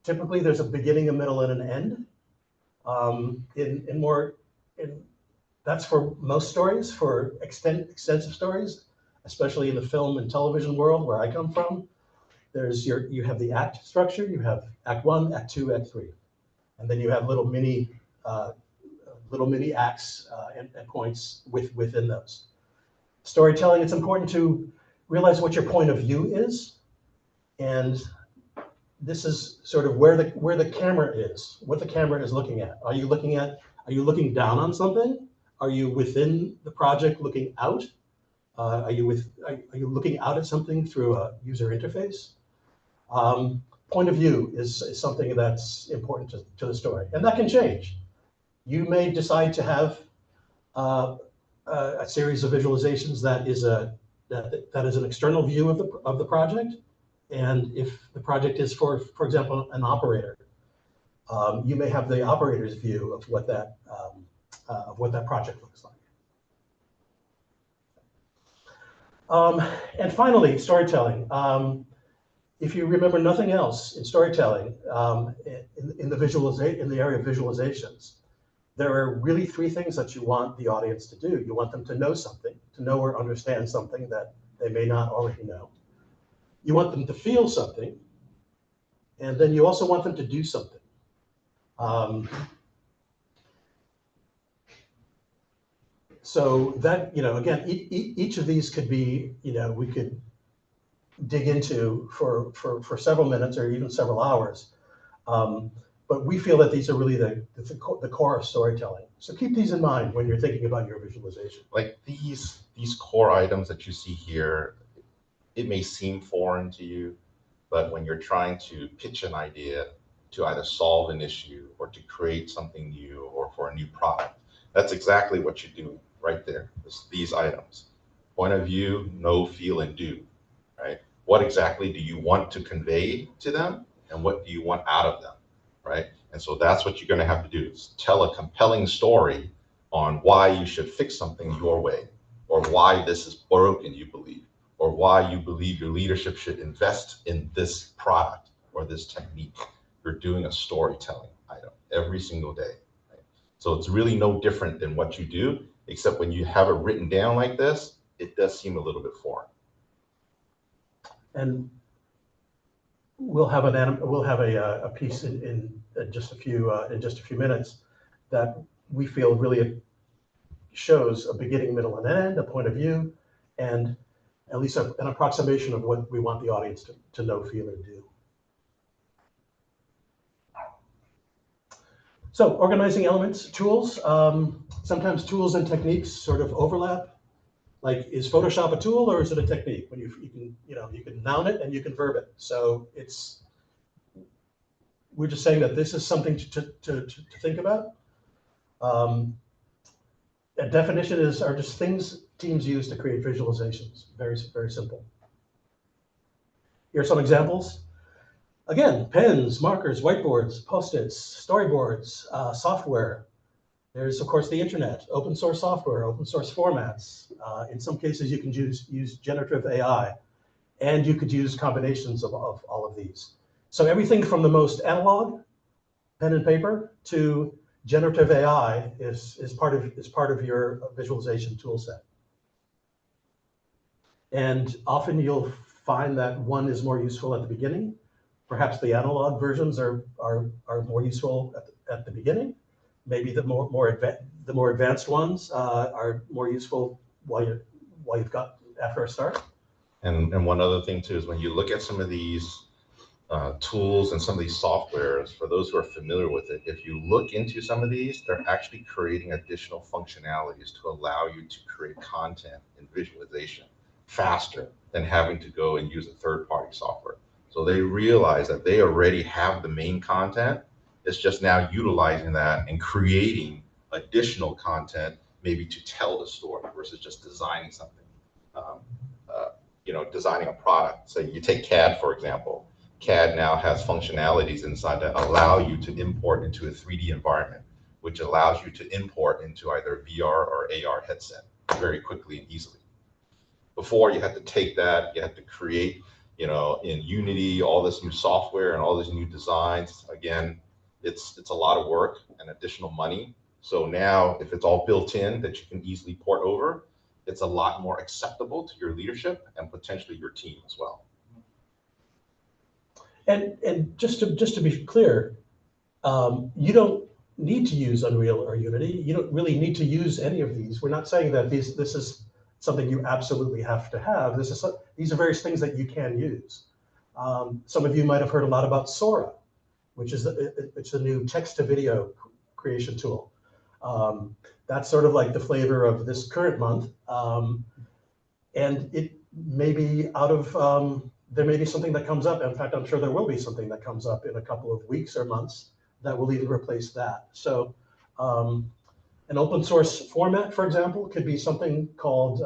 typically there's a beginning, a middle, and an end. That's for most stories. For extensive stories, especially in the film and television world where I come from, you have the act structure. You have Act 1, Act 2, Act 3, and then you have little mini acts and points within those. Storytelling, it's important to realize what your point of view is, and this is sort of where the camera is, what the camera is looking at. Are you looking down on something? Are you within the project looking out? Are you looking out at something through a user interface? Point of view is something that's important to the story, and that can change. You may decide to have a series of visualizations that is an external view of the project, and if the project is for example an operator, you may have the operator's view of what that project looks like. And finally, storytelling. If you remember nothing else in storytelling, in the area of visualizations, there are really three things that you want the audience to do. You want them to know something, to know or understand something that they may not already know. You want them to feel something, and then you also want them to do something. So that, again, each of these could be, we could dig into for several minutes or even several hours. But we feel that these are really the core of storytelling. So keep these in mind when you're thinking about your visualization. Like these core items that you see here, it may seem foreign to you, but when you're trying to pitch an idea to either solve an issue or to create something new or for a new product, that's exactly what you're doing right there. It's these items: point of view, know, feel, and do, right? What exactly do you want to convey to them? and what do you want out of them, right? And so that's what you're going to have to do, is tell a compelling story on why you should fix something your way, or why this is broken, you believe, or why you believe your leadership should invest in this product or this technique. You're doing a storytelling item every single day. Right? So it's really no different than what you do, except when you have it written down like this, it does seem a little bit foreign. And we'll have a piece in just a few minutes that we feel really shows a beginning, middle, and end, a point of view, and at least an approximation of what we want the audience to know, feel, or do. So organizing elements, tools. Sometimes tools and techniques sort of overlap. Like, is Photoshop a tool or is it a technique? When you can noun it and you can verb it. So we're just saying that this is something to think about. A definition are just things teams use to create visualizations. Very, very simple. Here are some examples. Again, pens, markers, whiteboards, Post-its, storyboards, software. There's, of course, the internet, open source software, open source formats. In some cases, you can use generative AI, and you could use combinations of all of these. So everything from the most analog, pen and paper, to generative AI is part of your visualization tool set. And often you'll find that one is more useful at the beginning. Perhaps the analog versions are more useful at the beginning. Maybe the more advanced ones are more useful while you've got after a start. And one other thing too is when you look at some of these tools and some of these softwares, for those who are familiar with it, if you look into some of these, they're actually creating additional functionalities to allow you to create content and visualization faster than having to go and use a third-party software. So they realize that they already have the main content. It's just now utilizing that and creating additional content, maybe to tell the story versus just designing something. Designing a product. So you take CAD, for example. CAD now has functionalities inside that allow you to import into a 3D environment, which allows you to import into either VR or AR headset very quickly and easily. Before, you had to take that, you had to create, in Unity, all this new software and all these new designs. Again, it's a lot of work and additional money. So now, if it's all built in that you can easily port over, it's a lot more acceptable to your leadership and potentially your team as well. And just to be clear, you don't need to use Unreal or Unity. You don't really need to use any of these. We're not saying that this is something you absolutely have to have. These are various things that you can use. Some of you might have heard a lot about Sora, which is it's a new text-to-video creation tool. That's sort of like the flavor of this current month. And it may be there may be something that comes up. In fact, I'm sure there will be something that comes up in a couple of weeks or months that will even replace that. So an open source format, for example, could be something called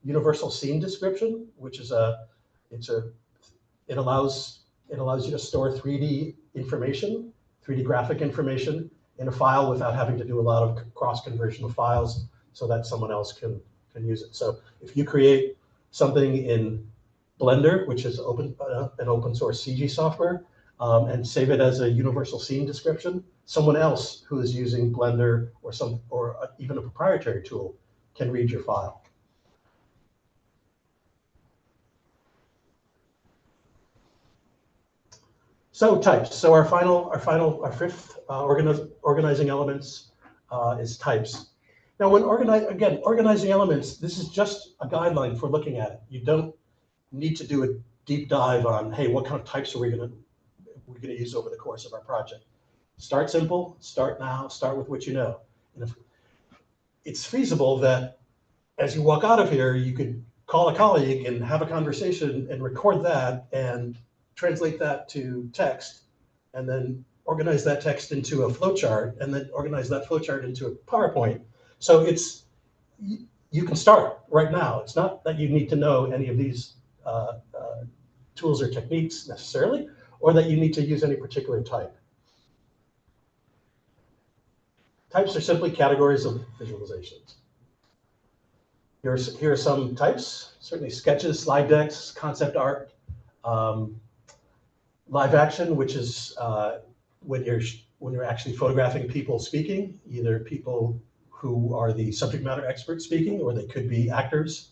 universal scene description, which is it allows you to store 3D information, 3D graphic information in a file without having to do a lot of cross conversion of files so that someone else can use it. So if you create something in Blender, which is an open source CG software, and save it as a universal scene description, someone else who is using Blender or even a proprietary tool can read your file. So types. So our fifth organizing elements is types. Now, when organizing elements, this is just a guideline for looking at it. You don't need to do a deep dive on, hey, what kind of types are we're going to use over the course of our project. Start simple, start now, start with what you know. And if it's feasible that as you walk out of here, you could call a colleague and have a conversation and record that and translate that to text, and then organize that text into a flowchart, and then organize that flowchart into a PowerPoint. So you can start right now. It's not that you need to know any of these tools or techniques necessarily, or that you need to use any particular type. Types are simply categories of visualizations. Here are some types, certainly sketches, slide decks, concept art, live action, which is when you're actually photographing people speaking, either people who are the subject matter experts speaking, or they could be actors.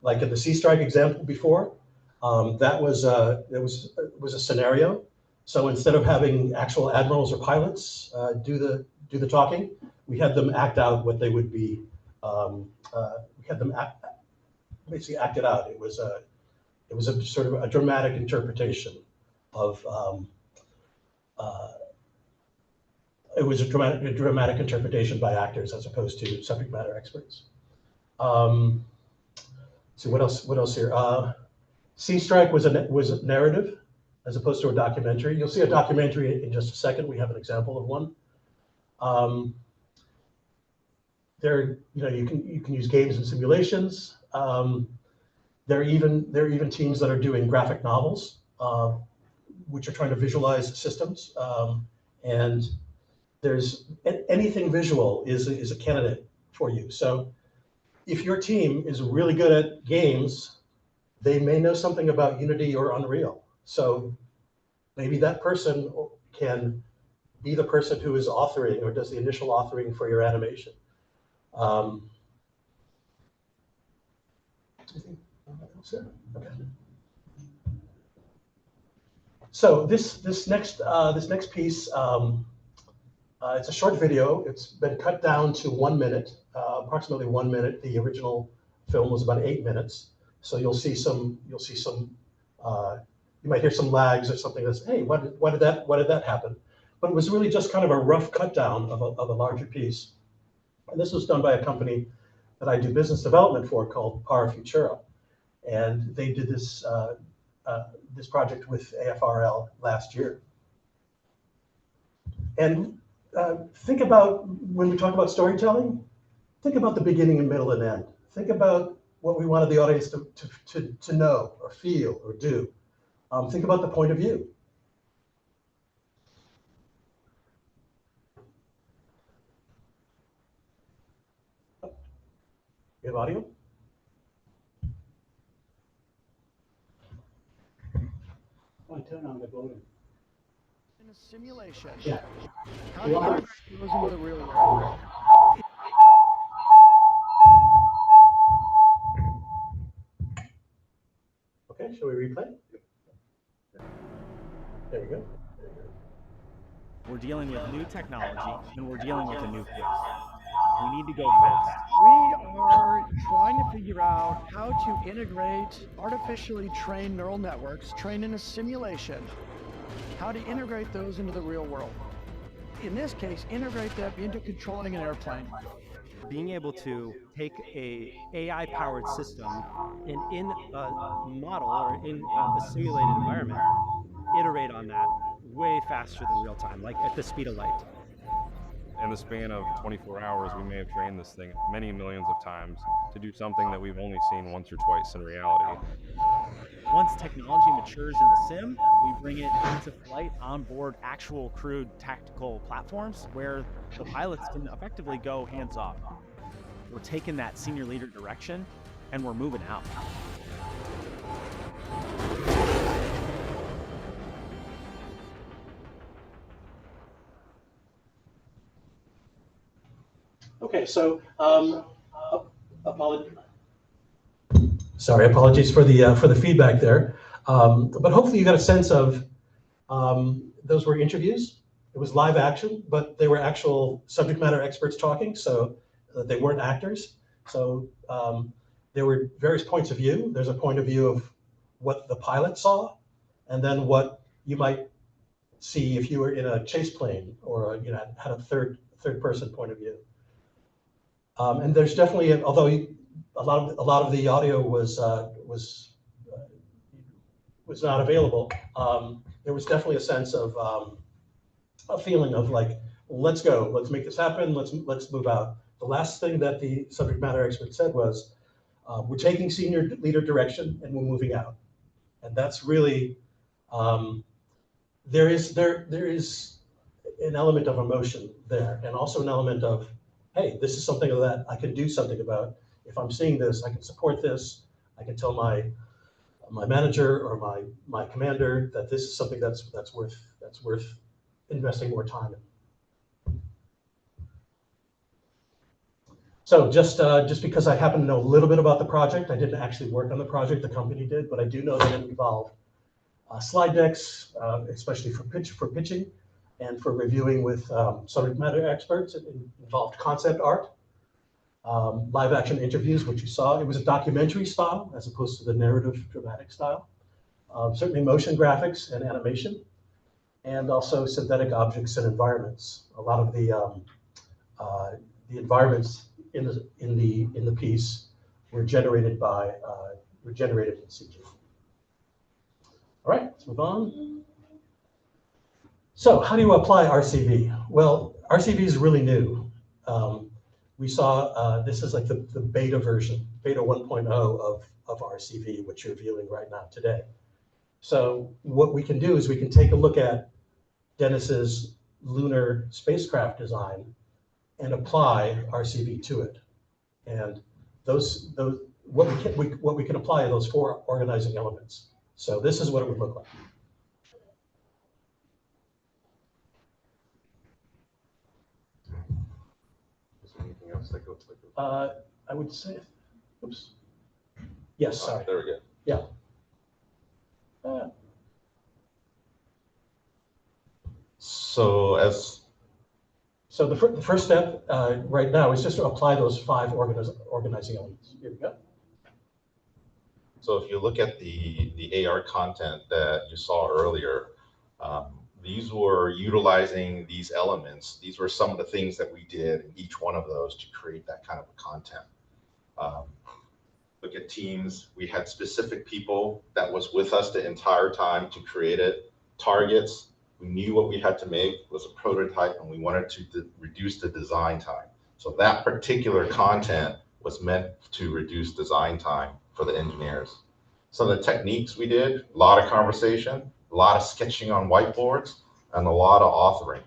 Like in the Sea Strike example before, that was a scenario. So instead of having actual admirals or pilots do the talking, we had them act out what they would be. We had them basically act it out. It was a sort of a dramatic interpretation of. It was a dramatic interpretation by actors as opposed to subject matter experts. So what else? What else here? Sea Strike was a narrative as opposed to a documentary. You'll see a documentary in just a second. We have an example of one. You can use games and simulations. There are even teams that are doing graphic novels, which are trying to visualize systems. And there's anything visual is a candidate for you. So if your team is really good at games, they may know something about Unity or Unreal. So maybe that person can be the person who is authoring or does the initial authoring for your animation. Okay. So this next piece, it's a short video. It's been cut down to 1 minute, approximately 1 minute. The original film was about 8 minutes. So you'll see some. You might hear some lags or something that's, hey, why did that happen? But it was really just kind of a rough cut down of a larger piece. And this was done by a company that I do business development for called Para Futura. And they did this project with AFRL last year. And think about, when we talk about storytelling, think about the beginning and middle and end. Think about what we wanted the audience to know or feel or do. Think about the point of view. You have audio? I turn on the volume. In a simulation. Yeah. How do you integrate those into the real world? Okay, shall we replay? There we go. We're dealing with new technology, and we're dealing with a new place. We need to go fast. We are trying to figure out how to integrate artificially trained neural networks trained in a simulation, how to integrate those into the real world. In this case, integrate them into controlling an airplane. Being able to take a AI-powered system and in a model or in a simulated environment, iterate on that way faster than real time, like at the speed of light. In the span of 24 hours, we may have trained this thing many millions of times to do something that we've only seen once or twice in reality. Once technology matures in the sim, we bring it into flight on board actual crewed tactical platforms where the pilots can effectively go hands off. We're taking that senior leader direction and we're moving out. Okay, so apologies for the feedback there, but hopefully you got a sense of those were interviews. It was live action, but they were actual subject matter experts talking, so they weren't actors. So there were various points of view. There's a point of view of what the pilot saw, and then what you might see if you were in a chase plane or had a third person point of view. And there's definitely, although a lot of the audio was not available, there was definitely a sense of a feeling of like, let's go, let's make this happen, let's move out. The last thing that the subject matter expert said was, we're taking senior leader direction and we're moving out. And that's really there is an element of emotion there, and also an element of, hey, this is something that I can do something about. If I'm seeing this, I can support this. I can tell my manager or my commander that this is something that's worth investing more time in. So just because I happen to know a little bit about the project, I didn't actually work on the project, the company did, but I do know that it involved slide decks, especially for pitching, and for reviewing with subject matter experts. It involved concept art, live action interviews, which you saw. It was a documentary style as opposed to the narrative dramatic style. Certainly motion graphics and animation, and also synthetic objects and environments. A lot of the environments in the piece were generated in CG. All right, let's move on. So how do you apply RCV? Well, RCV is really new. We saw this is like the beta version, beta 1.0 of RCV, which you're viewing right now today. So what we can do is we can take a look at Dennis's lunar spacecraft design and apply RCV to it. And what we can apply are those 4 organizing elements. So this is what it would look like. Is there anything else that goes like I would say, oops. Yes, sorry. There we go. Yeah. So the first step right now is just to apply those 5 organizing elements. Here we go. So if you look at the AR content that you saw earlier, these were utilizing these elements. These were some of the things that we did in each one of those to create that kind of content. Look at teams. We had specific people that was with us the entire time to create it. Targets. We knew what we had to make was a prototype, and we wanted to reduce the design time. So that particular content was meant to reduce design time for the engineers. Some of the techniques we did, a lot of conversation, a lot of sketching on whiteboards, and a lot of authoring.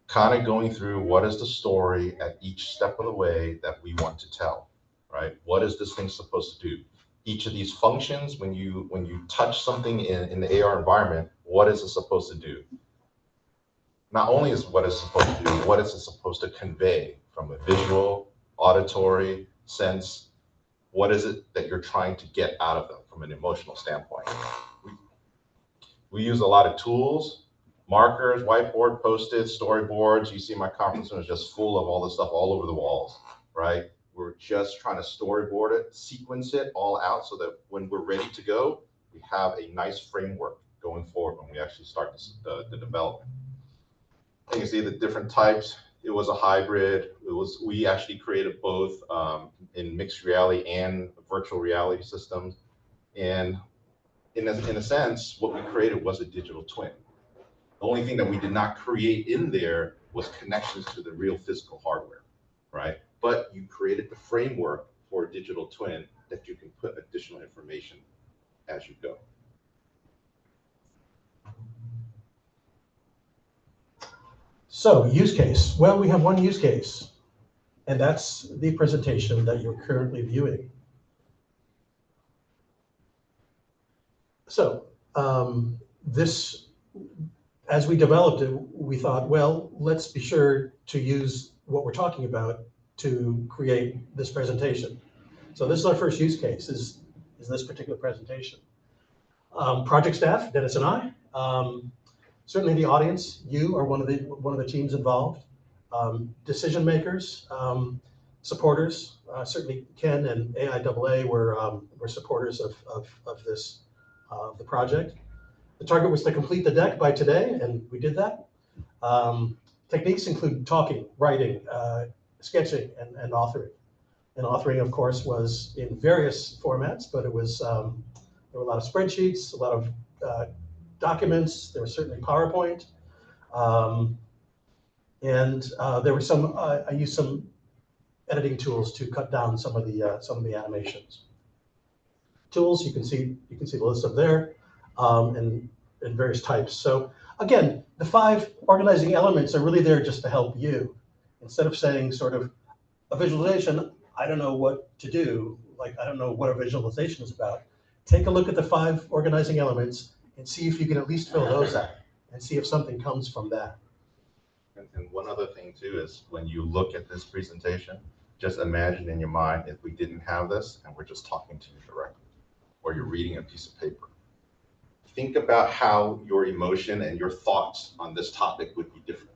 Kind of going through what is the story at each step of the way that we want to tell, right? What is this thing supposed to do? Each of these functions, when you touch something in the AR environment, what is it supposed to do? Not only is what it's supposed to do, what is it supposed to convey from a visual, auditory sense? What is it that you're trying to get out of them from an emotional standpoint? We use a lot of tools, markers, whiteboard, Post-its, storyboards. You see my conference room is just full of all this stuff all over the walls, right? We're just trying to storyboard it, sequence it all out so that when we're ready to go, we have a nice framework going forward when we actually start the development. You can see the different types. It was a hybrid. We actually created both in mixed reality and virtual reality systems. And in a sense, what we created was a digital twin. The only thing that we did not create in there was connections to the real physical hardware, right? But you created the framework for a digital twin that you can put additional information as you go. So use case. Well, we have one use case, and that's the presentation that you're currently viewing. So as we developed it, we thought, well, let's be sure to use what we're talking about to create this presentation. So this is our first use case, is this particular presentation. Project staff, Dennis and I, certainly the audience, you are one of the teams involved. Decision makers, supporters, certainly Ken and AIAA were supporters of this, the project. The target was to complete the deck by today, and we did that. Techniques include talking, writing, sketching, and authoring. And authoring, of course, was in various formats, but it was there were a lot of spreadsheets, a lot of documents. There was certainly PowerPoint, and there were some. I used some editing tools to cut down some of the animations. Tools, you can see the list up there, and in various types. So again, the 5 organizing elements are really there just to help you. Instead of saying sort of a visualization, I don't know what to do, like I don't know what a visualization is about. Take a look at the 5 organizing elements and see if you can at least fill those out and see if something comes from that. And one other thing too is when you look at this presentation, just imagine in your mind if we didn't have this and we're just talking to you directly, or you're reading a piece of paper. Think about how your emotion and your thoughts on this topic would be different,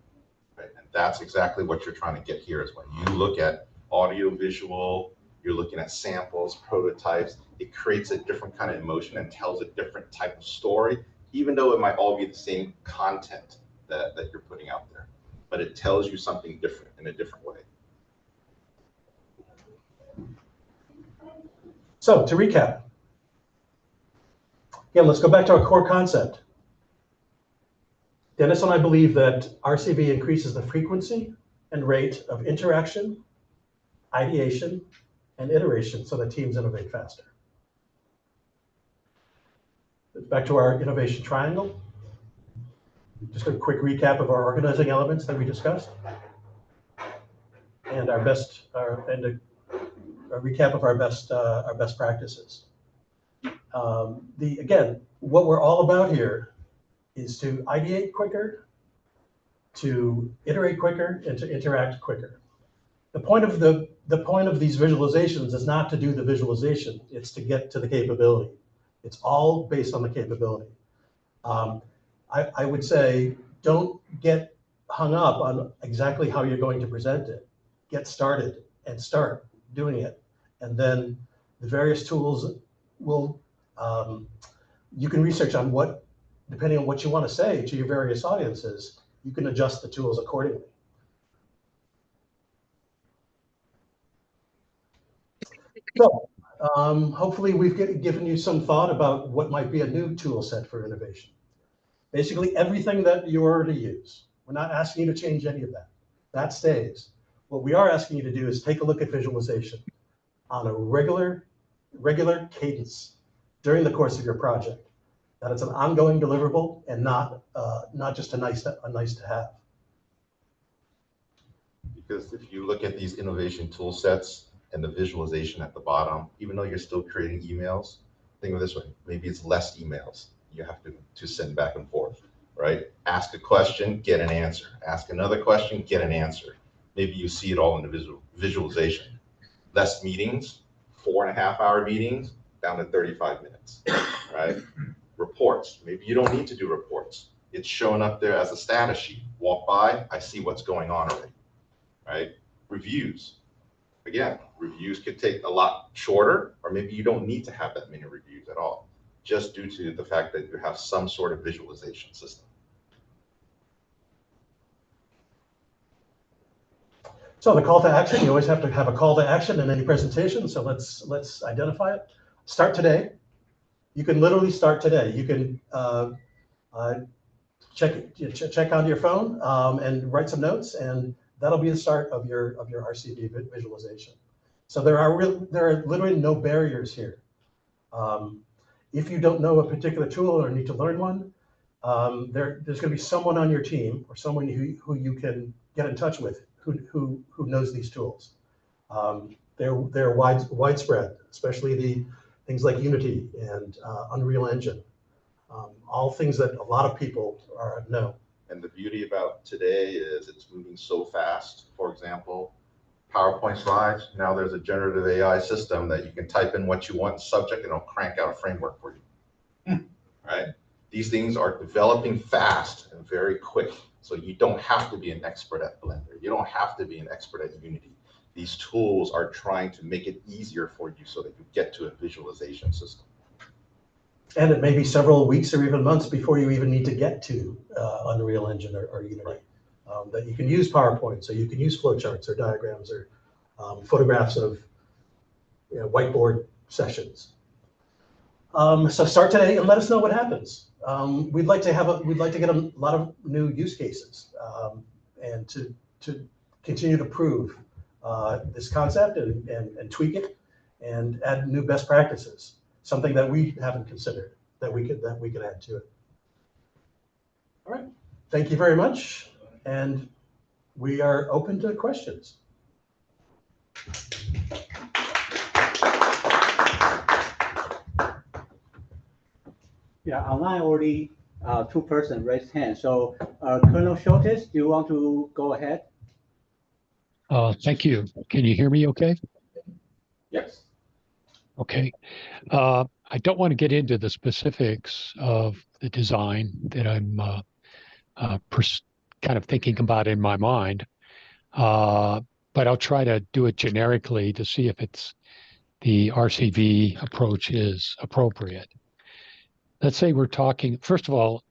right? And that's exactly what you're trying to get here is when you look at audio, visual, you're looking at samples, prototypes, it creates a different kind of emotion and tells a different type of story, even though it might all be the same content that you're putting out there. But it tells you something different in a different way. So to recap, again, let's go back to our core concept. Dennis and I believe that RCV increases the frequency and rate of interaction, ideation, and iteration so that teams innovate faster. Back to our innovation triangle. Just a quick recap of our organizing elements that we discussed, and a recap of our best practices. Again, what we're all about here is to ideate quicker, to iterate quicker, and to interact quicker. The point of these visualizations is not to do the visualization; it's to get to the capability. It's all based on the capability. I would say don't get hung up on exactly how you're going to present it. Get started and start doing it. And then the various tools will, you can research on what, depending on what you want to say to your various audiences, you can adjust the tools accordingly. So hopefully we've given you some thought about what might be a new tool set for innovation. Basically everything that you already use. We're not asking you to change any of that. That stays. What we are asking you to do is take a look at visualization on a regular cadence during the course of your project. That it's an ongoing deliverable and not just a nice to have. Because if you look at these innovation tool sets and the visualization at the bottom, even though you're still creating emails, think of it this way, maybe it's less emails you have to send back and forth, right? Ask a question, get an answer. Ask another question, get an answer. Maybe you see it all in the visualization. Less meetings, 4.5-hour meetings, down to 35 minutes, right? Reports, maybe you don't need to do reports. It's showing up there as a status sheet. Walk by, I see what's going on already, right? Reviews, again, reviews could take a lot shorter, or maybe you don't need to have that many reviews at all, just due to the fact that you have some sort of visualization system. So the call to action, you always have to have a call to action in any presentation. So let's identify it. Start today. You can literally start today. You can check onto your phone and write some notes, and that'll be the start of your RCV visualization. So there are literally no barriers here. If you don't know a particular tool or need to learn one, there's going to be someone on your team or someone who you can get in touch with who knows these tools. They're widespread, especially the things like Unity and Unreal Engine, all things that a lot of people know. And the beauty about today is it's moving so fast. For example, PowerPoint slides, now there's a generative AI system that you can type in what you want subject and it'll crank out a framework for you, right? These things are developing fast and very quick. So you don't have to be an expert at Blender. You don't have to be an expert at Unity. These tools are trying to make it easier for you so that you get to a visualization system. And it may be several weeks or even months before you even need to get to Unreal Engine or Unity. Right. That you can use PowerPoint, so you can use flowcharts or diagrams or photographs of whiteboard sessions. So start today and let us know what happens. We'd like to get a lot of new use cases and to continue to prove this concept and tweak it and add new best practices. Something that we haven't considered that we could add to it. All right. Thank you very much. And we are open to questions. Yeah, online already two person raised hand. So Colonel Schultes, do you want to go ahead? Thank you. Can you hear me okay? Yes. Okay. I don't want to get into the specifics of the design that I'm kind of thinking about in my mind, but I'll try to do it generically to see if the RCV approach is appropriate. Let's say we're talking, first of all,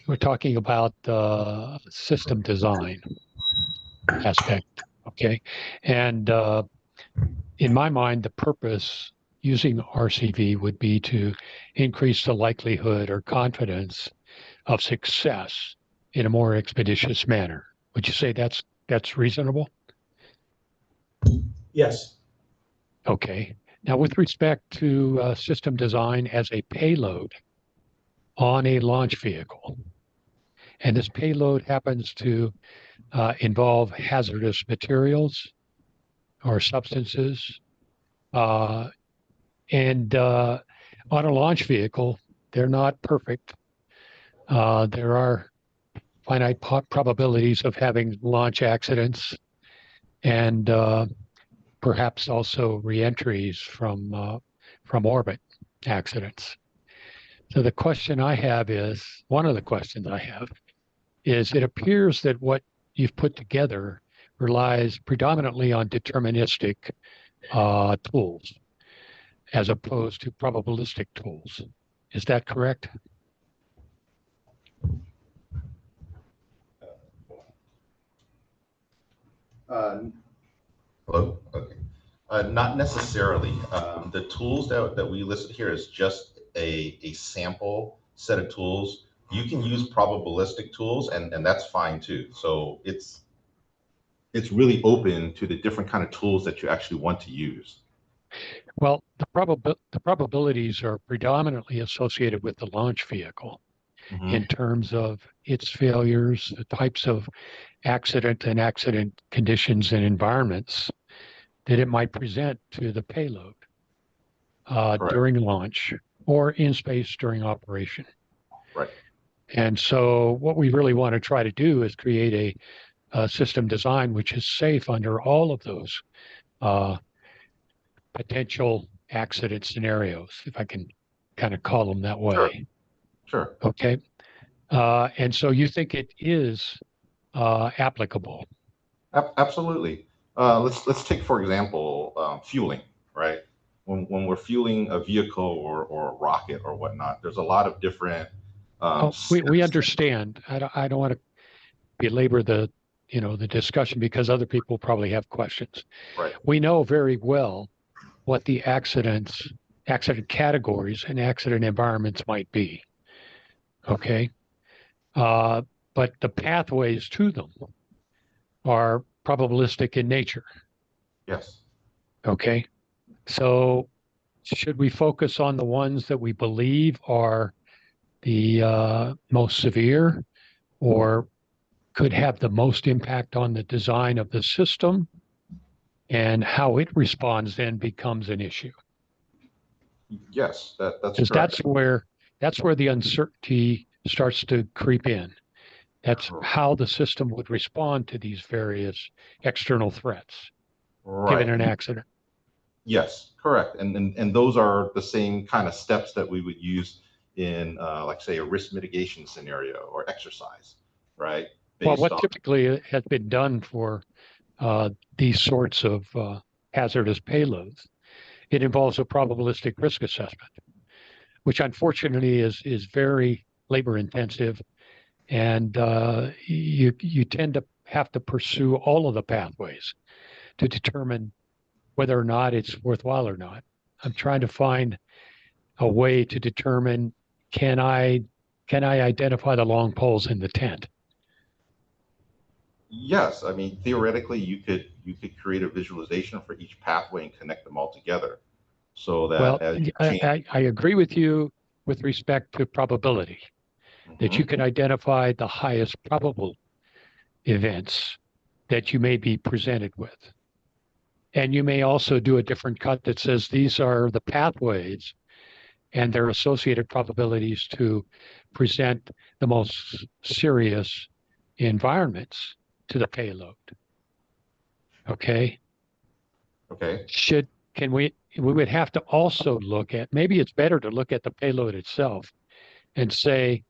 we're talking about the system design aspect, okay? And in my mind, the purpose using RCV would be to increase the likelihood or confidence of success in a more expeditious manner. Would you say that's reasonable? Yes. Okay. Now, with respect to system design as a payload on a launch vehicle, and this payload happens to involve hazardous materials or substances, and on a launch vehicle, they're not perfect. There are finite probabilities of having launch accidents and perhaps also reentries from orbit accidents. So the question I have is, one of the questions I have is, it appears that what you've put together relies predominantly on deterministic tools as opposed to probabilistic tools. Is that correct? Hello? Okay. Not necessarily. The tools that we listed here is just a sample set of tools. You can use probabilistic tools, and that's fine too. So it's really open to the different kind of tools that you actually want to use. Well, the probabilities are predominantly associated with the launch vehicle in terms of its failures, the types of accident and accident conditions and environments that it might present to the payload during launch or in space during operation. Right. And so what we really want to try to do is create a system design which is safe under all of those potential accident scenarios, if I can kind of call them that way. Sure. Okay. And so you think it is applicable? Absolutely. Let's take, for example, fueling, right? When we're fueling a vehicle or a rocket or whatnot, there's a lot of different. We understand. I don't want to belabor the discussion because other people probably have questions. Right. We know very well what the accident categories and accident environments might be. Okay. But the pathways to them are probabilistic in nature. Yes. Okay. So should we focus on the ones that we believe are the most severe or could have the most impact on the design of the system, and how it responds then becomes an issue? Yes, that's because correct. that's where the uncertainty starts to creep in. That's how the system would respond to these various external threats given an accident. Yes, correct. And those are the same kind of steps that we would use in, like, say, a risk mitigation scenario or exercise, right? Well, what typically has been done for these sorts of hazardous payloads, it involves a probabilistic risk assessment, which unfortunately is very labor intensive, and you tend to have to pursue all of the pathways to determine whether or not it's worthwhile or not. I'm trying to find a way to determine, can I identify the long poles in the tent? Yes, I mean, theoretically, you could create a visualization for each pathway and connect them all together, so that I agree with you with respect to probability. that you can identify the highest probable events that you may be presented with. And you may also do a different cut that says these are the pathways and their associated probabilities to present the most serious environments to the payload. Okay. Okay. We would have to also look at, maybe it's better to look at the payload itself and say,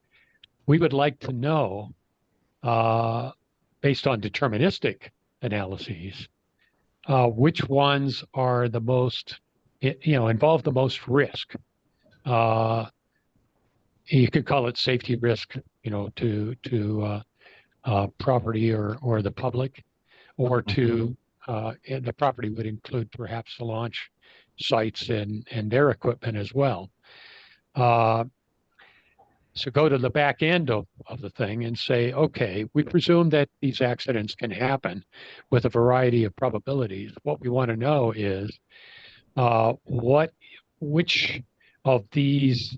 we would like to know, based on deterministic analyses, which ones are the most, involve the most risk. You could call it safety risk, to property or the public, or to and the property would include perhaps the launch sites and their equipment as well. So go to the back end of the thing and say, okay, we presume that these accidents can happen with a variety of probabilities. What we want to know is which of these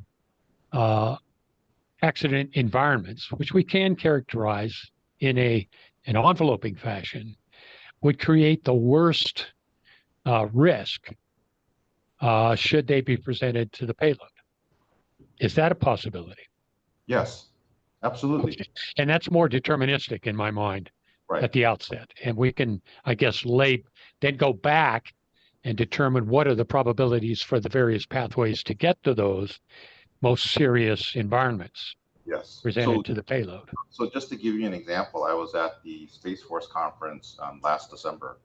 accident environments, which we can characterize in an enveloping fashion, would create the worst risk should they be presented to the payload. Is that a possibility? Yes, absolutely. Okay. And that's more deterministic in my mind at the outset. And we can, I guess, then go back and determine what are the probabilities for the various pathways to get to those most serious environments presented to the payload. So just to give you an example, I was at the Space Force conference last December.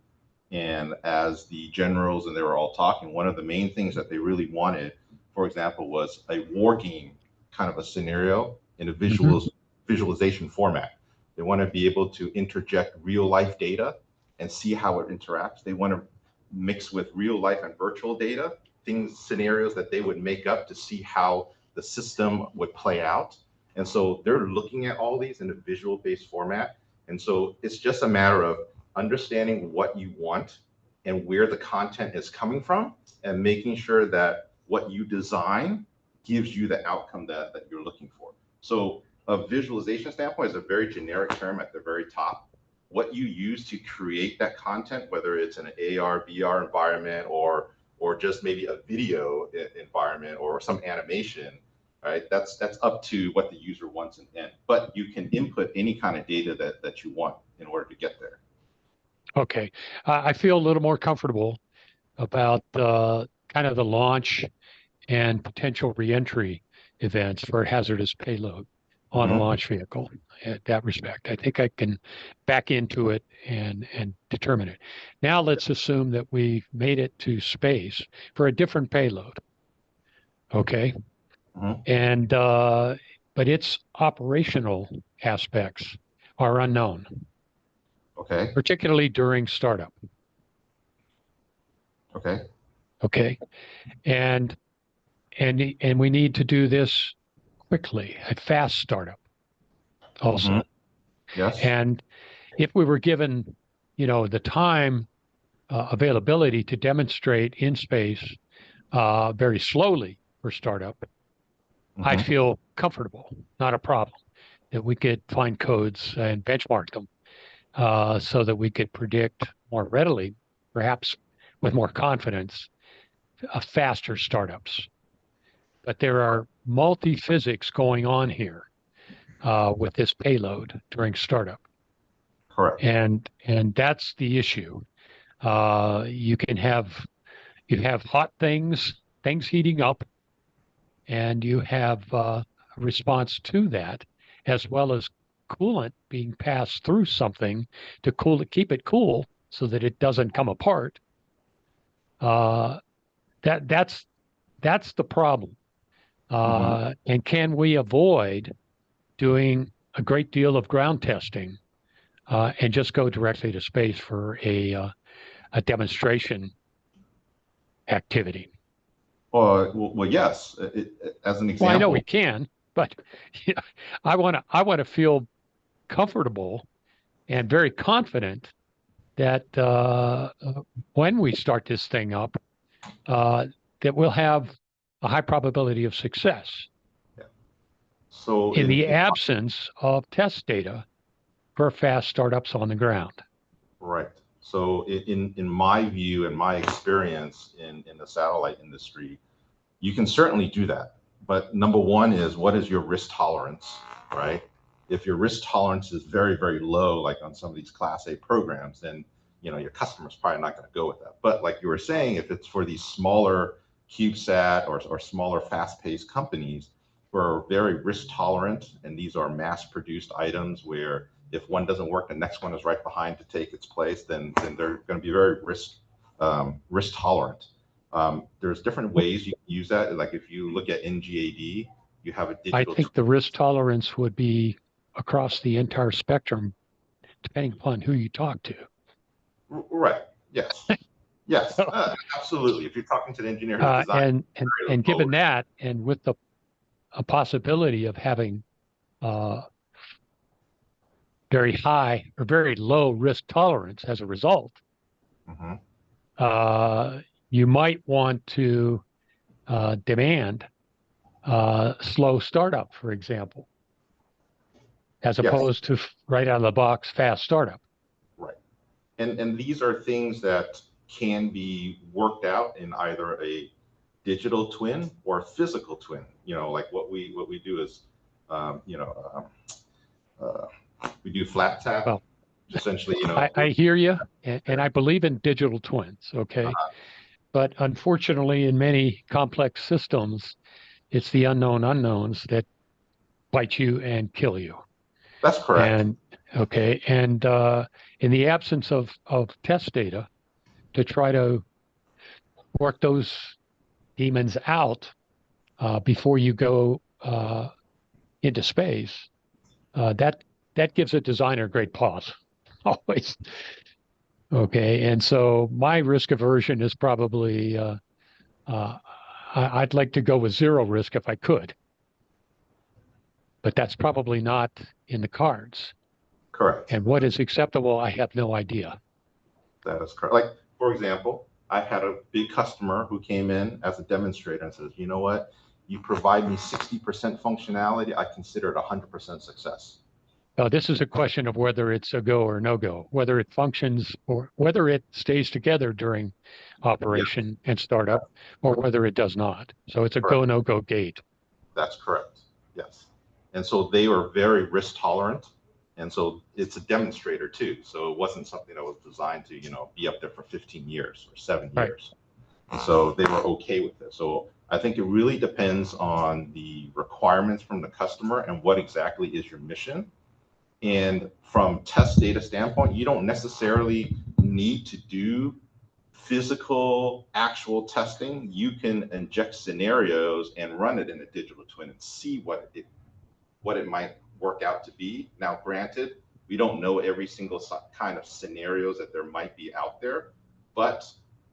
And as the generals and they were all talking, one of the main things that they really wanted, for example, was a war game kind of a scenario in a visualization format. They want to be able to interject real life data and see how it interacts. They want to mix with real life and virtual data, scenarios that they would make up to see how the system would play out. And so they're looking at all these in a visual based format. And so it's just a matter of understanding what you want and where the content is coming from and making sure that what you design gives you the outcome that you're looking for. So a visualization standpoint is a very generic term at the very top. What you use to create that content, whether it's an AR, VR environment or just maybe a video environment or some animation, right? That's up to what the user wants and but you can input any kind of data that you want in order to get there. Okay, I feel a little more comfortable about kind of the launch and potential reentry events for a hazardous payload on a launch vehicle in that respect. I think I can back into it and determine it. Now let's assume that we've made it to space for a different payload. Okay. And but its operational aspects are unknown. Okay. Particularly during startup. Okay. Okay. And we need to do this quickly, a fast startup also. Yes. And if we were given, the time availability to demonstrate in space very slowly for startup, I feel comfortable, not a problem, that we could find codes and benchmark them so that we could predict more readily, perhaps with more confidence, faster startups. But there are multi-physics going on here with this payload during startup. Correct. And that's the issue. You have hot things heating up, and you have a response to that, as well as coolant being passed through something to keep it cool so that it doesn't come apart. That's the problem. And can we avoid doing a great deal of ground testing and just go directly to space for a demonstration activity? Well, yes. As an example. Well, I know we can, but I want to feel comfortable and very confident that when we start this thing up, that we'll have a high probability of success. Yeah. So in the absence of test data for fast startups on the ground. Right. So in my view and my experience in the satellite industry, you can certainly do that. But number one is, what is your risk tolerance, right? If your risk tolerance is very, very low, like on some of these Class A programs, then your customer's probably not going to go with that. But like you were saying, if it's for these smaller CubeSat or smaller fast-paced companies who are very risk tolerant, and these are mass-produced items where if one doesn't work, the next one is right behind to take its place, then they're going to be very risk tolerant. There's different ways you can use that. Like if you look at NGAD, you have a digital. I think the risk tolerance would be across the entire spectrum, depending upon who you talk to. Right. Yes. Yes. Absolutely. If you're talking to the engineer who's designed, and given that, and with a possibility of having very high or very low risk tolerance as a result, you might want to demand slow startup, for example, as opposed to right out of the box fast startup. Right. And these are things that can be worked out in either a digital twin or a physical twin. Like what we do is, we do flat tap. Well, essentially, I hear you, and I believe in digital twins. Okay. But unfortunately, in many complex systems, it's the unknown unknowns that bite you and kill you. That's correct. And in the absence of test data to try to work those demons out before you go into space, that gives a designer great pause, always. Okay, and so my risk aversion is probably I'd like to go with zero risk if I could, but that's probably not in the cards. Correct. And what is acceptable, I have no idea. That is correct. Like, for example, I had a big customer who came in as a demonstrator and says, you know what, you provide me 60% functionality, I consider it 100% success. Now, this is a question of whether it's a go or no go, whether it functions or whether it stays together during operation and startup, or whether it does not. So it's a go, no go gate. That's correct. Yes. And so they were very risk tolerant. And so it's a demonstrator too. So it wasn't something that was designed to, be up there for 15 years or 7 years. And so they were okay with it. So I think it really depends on the requirements from the customer and what exactly is your mission. And from test data standpoint, you don't necessarily need to do physical actual testing. You can inject scenarios and run it in a digital twin and see what it might work out to be. Now, granted, we don't know every single kind of scenarios that there might be out there, but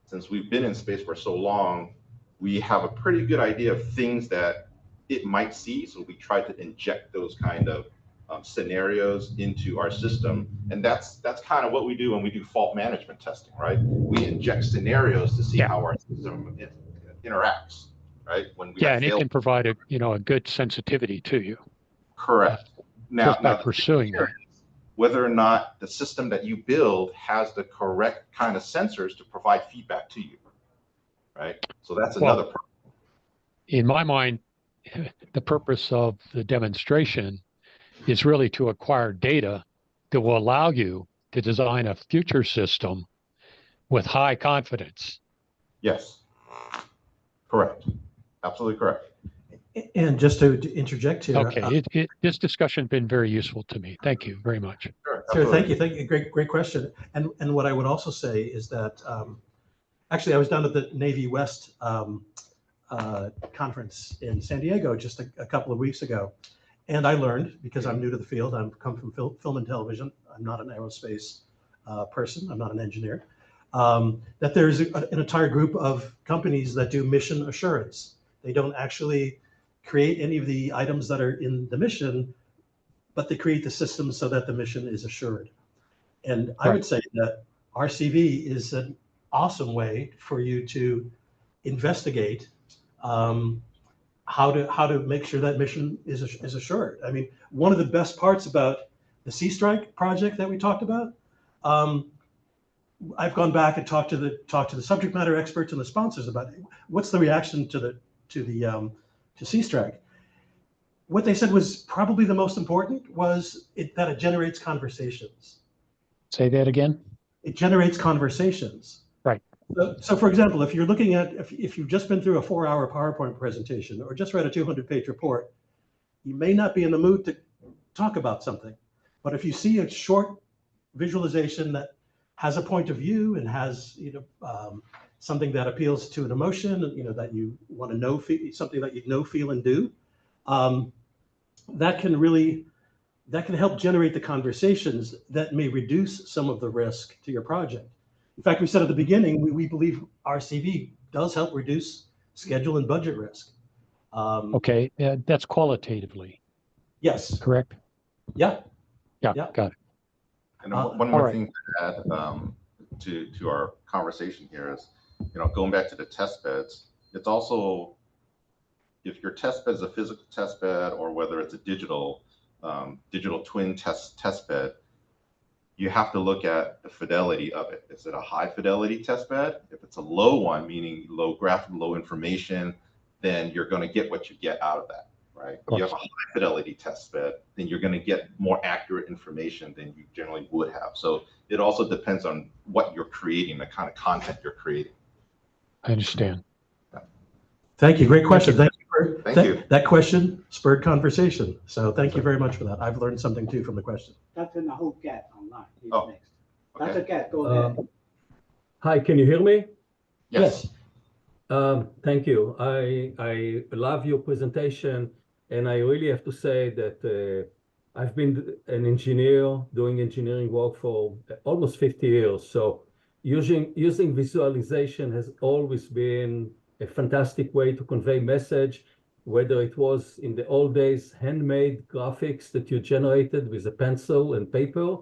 since we've been in space for so long, we have a pretty good idea of things that it might see. So we try to inject those kind of scenarios into our system, and that's kind of what we do when we do fault management testing, right? We inject scenarios to see how our system interacts, right? When we and it can provide a good sensitivity to you. Correct. Just by pursuing that. Whether or not the system that you build has the correct kind of sensors to provide feedback to you, right? So that's another problem. In my mind, the purpose of the demonstration is really to acquire data that will allow you to design a future system with high confidence. Yes, correct. Absolutely correct. And just to interject here. Okay, this discussion has been very useful to me. Thank you very much. Sure, thank you. Great question. And what I would also say is that actually I was down at the Navy West conference in San Diego just a couple of weeks ago. And I learned, because I'm new to the field, I come from film and television, I'm not an aerospace person, I'm not an engineer, that there's an entire group of companies that do mission assurance. They don't actually create any of the items that are in the mission, but they create the system so that the mission is assured. And I would say that RCV is an awesome way for you to investigate how to make sure that mission is assured. I mean, one of the best parts about the Sea Strike project that we talked about, I've gone back and talked to the subject matter experts and the sponsors about what's the reaction to Sea Strike. What they said was probably the most important was that it generates conversations. Say that again. It generates conversations. Right. So for example, if you're looking at, if you've just been through a 4-hour PowerPoint presentation or just read a 200-page report, you may not be in the mood to talk about something. But if you see a short visualization that has a point of view and has, something that appeals to an emotion, that you want to know, something that you know, feel, and do, that can help generate the conversations that may reduce some of the risk to your project. In fact, we said at the beginning, we believe RCV does help reduce schedule and budget risk. Okay, that's qualitatively. Yes. Correct? Yeah. Yeah, Yeah. got it. And one more right. thing to add to our conversation here is, going back to the test beds, it's also, if your test bed is a physical test bed or whether it's a digital twin test bed, you have to look at the fidelity of it. Is it a high fidelity test bed? If it's a low one, meaning low graph, low information, then you're going to get what you get out of that, right? If you have a high fidelity test bed, then you're going to get more accurate information than you generally would have. So it also depends on what you're creating, the kind of content you're creating. I understand. Thank you. Great question. Thank you. You. That question spurred conversation. So thank you very much for that. I've learned something too from the question. Dr. Nahul Gat online. He's Oh, next. okay. Dr. Gat, go ahead. Hi, can you hear me? Yes. Thank you. I love your presentation, and I really have to say that I've been an engineer doing engineering work for almost 50 years. So using visualization has always been a fantastic way to convey message, whether it was in the old days, handmade graphics that you generated with a pencil and paper,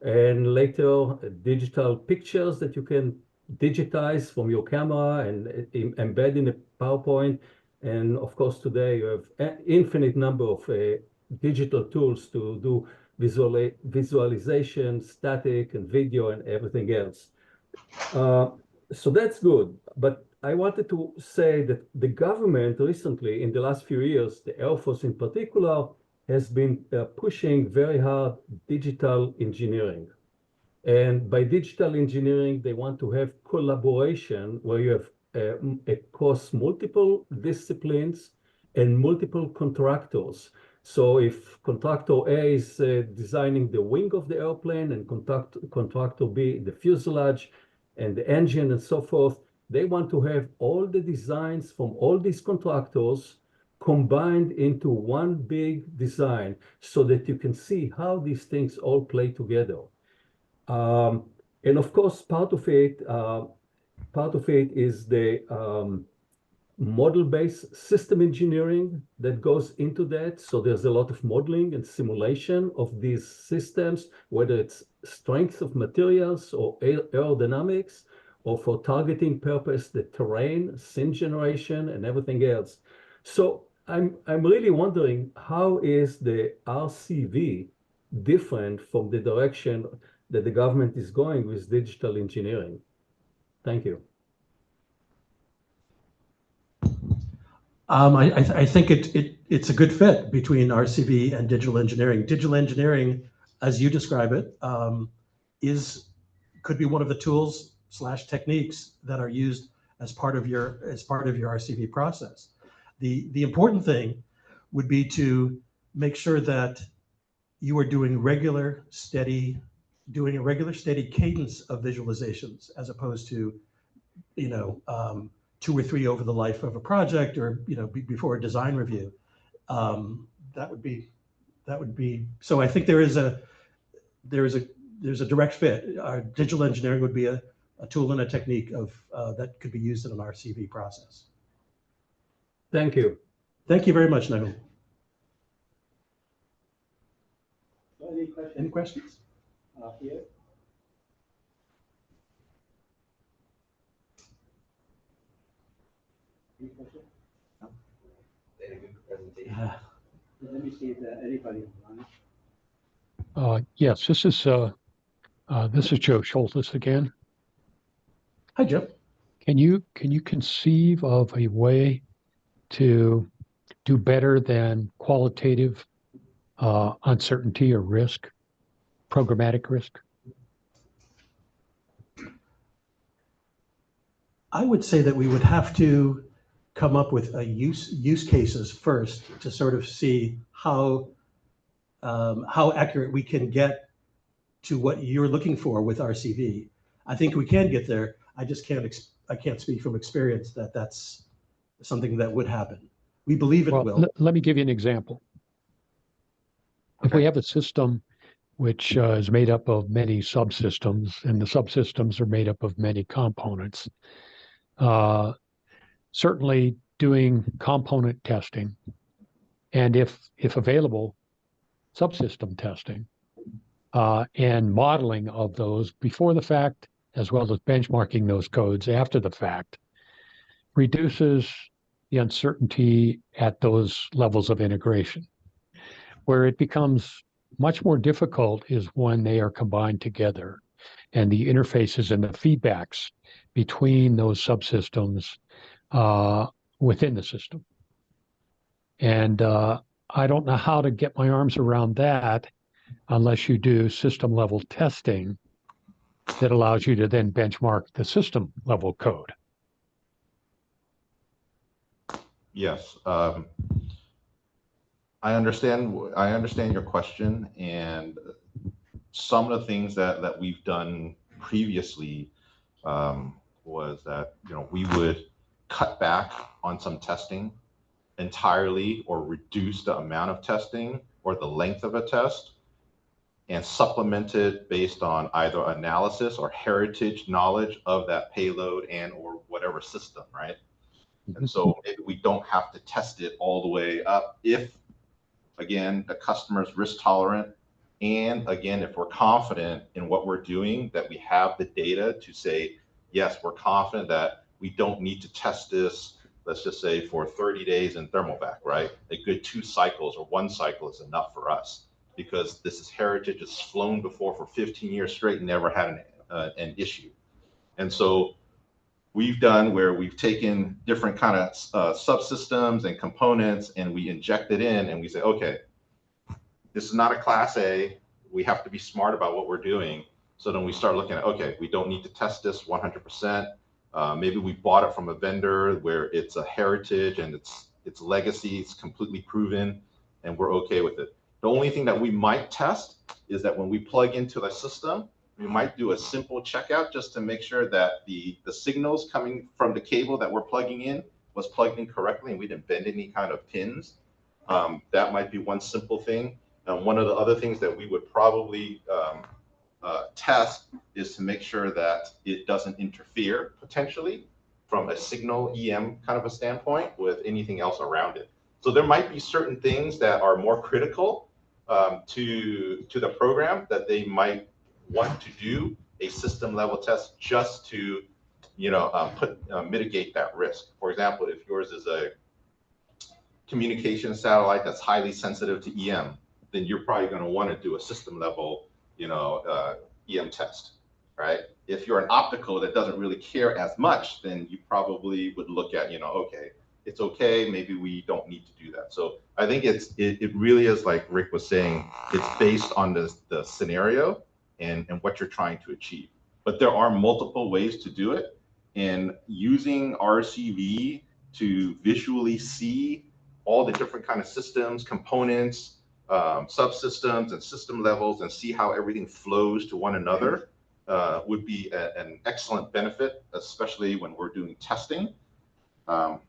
and later digital pictures that you can digitize from your camera and embed in a PowerPoint. And of course, today you have an infinite number of digital tools to do visualization, static and video and everything else. So that's good. But I wanted to say that the government recently, in the last few years, the Air Force in particular, has been pushing very hard digital engineering. And by digital engineering, they want to have collaboration where you have across multiple disciplines and multiple contractors. So if contractor A is designing the wing of the airplane and contractor B, the fuselage and the engine and so forth, they want to have all the designs from all these contractors combined into one big design so that you can see how these things all play together. And of course, part of it is the model-based system engineering that goes into that. So there's a lot of modeling and simulation of these systems, whether it's strength of materials or aerodynamics, or for targeting purpose, the terrain, scene generation, and everything else. So I'm really wondering, how is the RCV different from the direction that the government is going with digital engineering? Thank you. I think it's a good fit between RCV and digital engineering. Digital engineering, as you describe it, could be one of the tools / techniques that are used as part of your RCV process. The important thing would be to make sure that you are doing a regular, steady cadence of visualizations, as opposed to, 2 or 3 over the life of a project, or before a design review. That would be. So I think there is a direct fit. Digital engineering would be a tool and a technique that could be used in an RCV process. Thank you. Thank you very much, Nahul. Any questions? Here. Let me see if anybody online. Yes, this is Joe Schultes again. Hi, Joe. Can you conceive of a way to do better than qualitative uncertainty or risk, programmatic risk? I would say that we would have to come up with a use cases first to sort of see how accurate we can get to what you're looking for with RCV. I think we can get there. I just I can't speak from experience that that's something that would happen. We believe it will. Let me give you an example. If we have a system which is made up of many subsystems, and the subsystems are made up of many components, certainly doing component testing, and if available, subsystem testing, and modeling of those before the fact, as well as benchmarking those codes after the fact, reduces the uncertainty at those levels of integration. Where it becomes much more difficult is when they are combined together and the interfaces and the feedbacks between those subsystems within the system. And I don't know how to get my arms around that unless you do system level testing that allows you to then benchmark the system level code. Yes. I understand your question, and some of the things that we've done previously was that we would cut back on some testing entirely, or reduce the amount of testing or the length of a test, and supplement it based on either analysis or heritage knowledge of that payload and or whatever system, right? And so maybe we don't have to test it all the way up if, again, the customer's risk tolerant, and again, if we're confident in what we're doing, that we have the data to say, yes, we're confident that we don't need to test this, let's just say, for 30 days in thermalvac, right? A good 2 cycles or 1 cycle is enough for us, because this is heritage. It's flown before for 15 years straight and never had an issue. And so we've done where we've taken different kind of subsystems and components, and we inject it in, and we say, okay, this is not a class A. We have to be smart about what we're doing. So then we start looking at, okay, we don't need to test this 100%. Maybe we bought it from a vendor where it's a heritage and it's legacy, it's completely proven, and we're okay with it. The only thing that we might test is that when we plug into the system, we might do a simple checkout just to make sure that the signals coming from the cable that we're plugging in was plugged in correctly and we didn't bend any kind of pins. That might be one simple thing. One of the other things that we would probably test is to make sure that it doesn't interfere potentially from a signal EM kind of a standpoint with anything else around it. So there might be certain things that are more critical to the program that they might want to do a system level test just to mitigate that risk. For example, if yours is a communication satellite that's highly sensitive to EM, then you're probably going to want to do a system level EM test, right? If you're an optical that doesn't really care as much, then you probably would look at, okay, it's okay, maybe we don't need to do that. So I think it really is, like Rick was saying, it's based on the scenario and what you're trying to achieve. But there are multiple ways to do it, and using RCV to visually see all the different kind of systems, components, subsystems and system levels, and see how everything flows to one another would be an excellent benefit, especially when we're doing testing.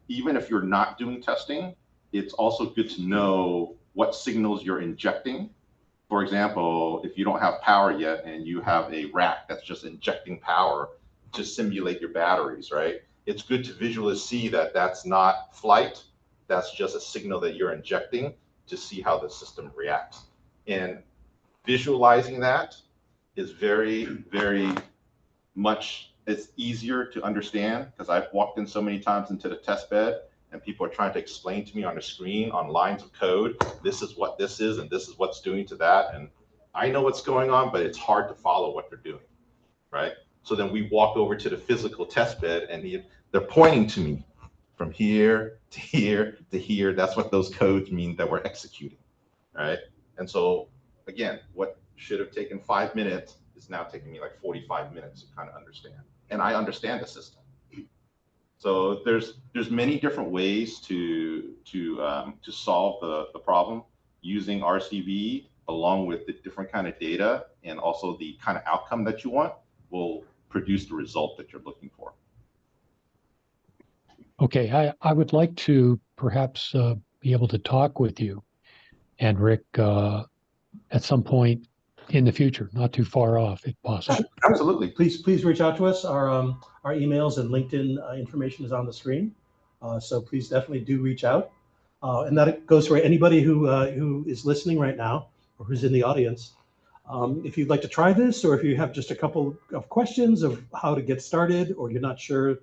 Even if you're not doing testing, it's also good to know what signals you're injecting. For example, if you don't have power yet and you have a rack that's just injecting power to simulate your batteries, right? It's good to visually see that that's not flight, that's just a signal that you're injecting to see how the system reacts. And visualizing that is very, very much, it's easier to understand, because I've walked in so many times into the test bed and people are trying to explain to me on the screen, on lines of code, this is what this is, and this is what's doing to that. And I know what's going on, but it's hard to follow what they're doing, right? So then we walk over to the physical test bed, and they're pointing to me from here to here to here. That's what those codes mean that we're executing, right? And so again, what should have taken 5 minutes is now taking me like 45 minutes to kind of understand. And I understand the system. So there's many different ways to solve the problem using RCV, along with the different kind of data and also the kind of outcome that you want will produce the result that you're looking for. Okay, I would like to perhaps be able to talk with you and Rick at some point in the future, not too far off, if possible. Absolutely. Please reach out to us. Our emails and LinkedIn information is on the screen. So please definitely do reach out. And that goes for anybody who is listening right now or who's in the audience. If you'd like to try this, or if you have just a couple of questions of how to get started, or you're not sure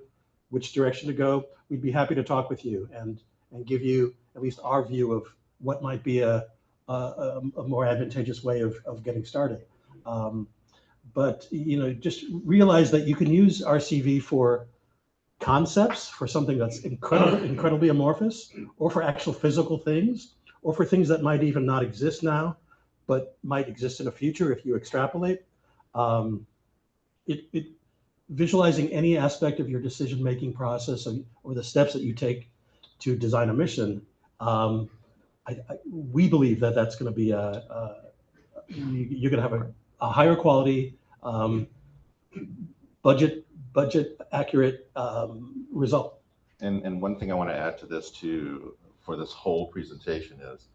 which direction to go, we'd be happy to talk with you and give you at least our view of what might be a more advantageous way of getting started. But just realize that you can use RCV for concepts, for something that's incredibly amorphous, or for actual physical things, or for things that might even not exist now, but might exist in the future if you extrapolate. Visualizing any aspect of your decision-making process or the steps that you take to design a mission, we believe that that's going to be you're going to have a higher quality, budget accurate result. And one thing I want to add to this too, for this whole presentation, is